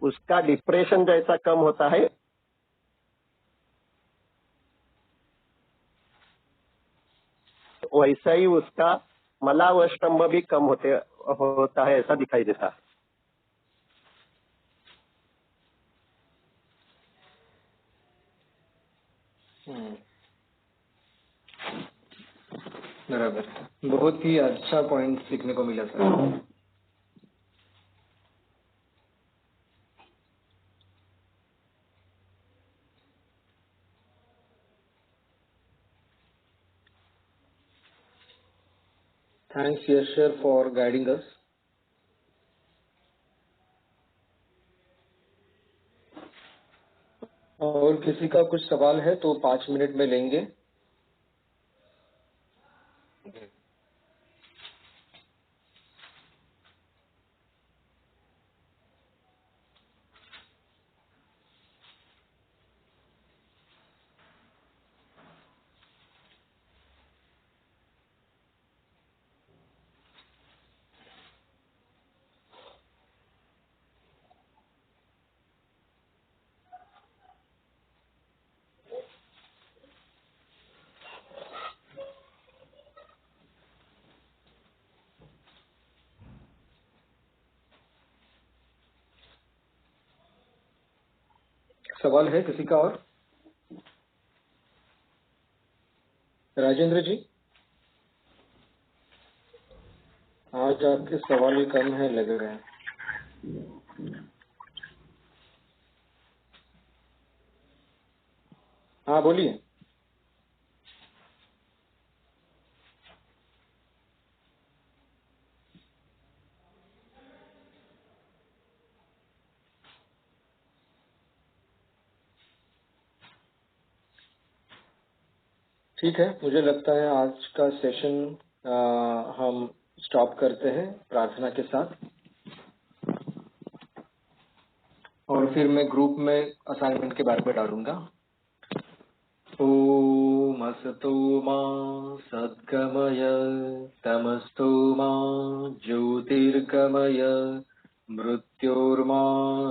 उसका डिप्रेशन जैसा कम होता है, वैसा ही उसका मलावस्तंभ भी कम होता है, ऐसा दिखाई देता है। बराबर, बहुत ही अच्छा पॉइंट सीखने को मिला sir. Thanks Yash sir for guiding अस। और किसी का कुछ सवाल है तो 5 मिनट में लेंगे। सवाल है किसी का? और राजेंद्र जी, आज आपके सवाल कम है लग रहे हैं। हाँ बोलिए। ठीक है, मुझे लगता है आज का सेशन हम स्टॉप करते हैं प्रार्थना के साथ, और फिर मैं ग्रुप में असाइनमेंट के बारे में डालूंगा। ओम असतो मा सद्गमय तमस्तो मा ज्योतिर्गमय मृत्योर्मा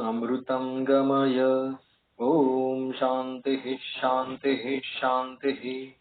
अमृतं गमय। ओम शांति शांति शांति।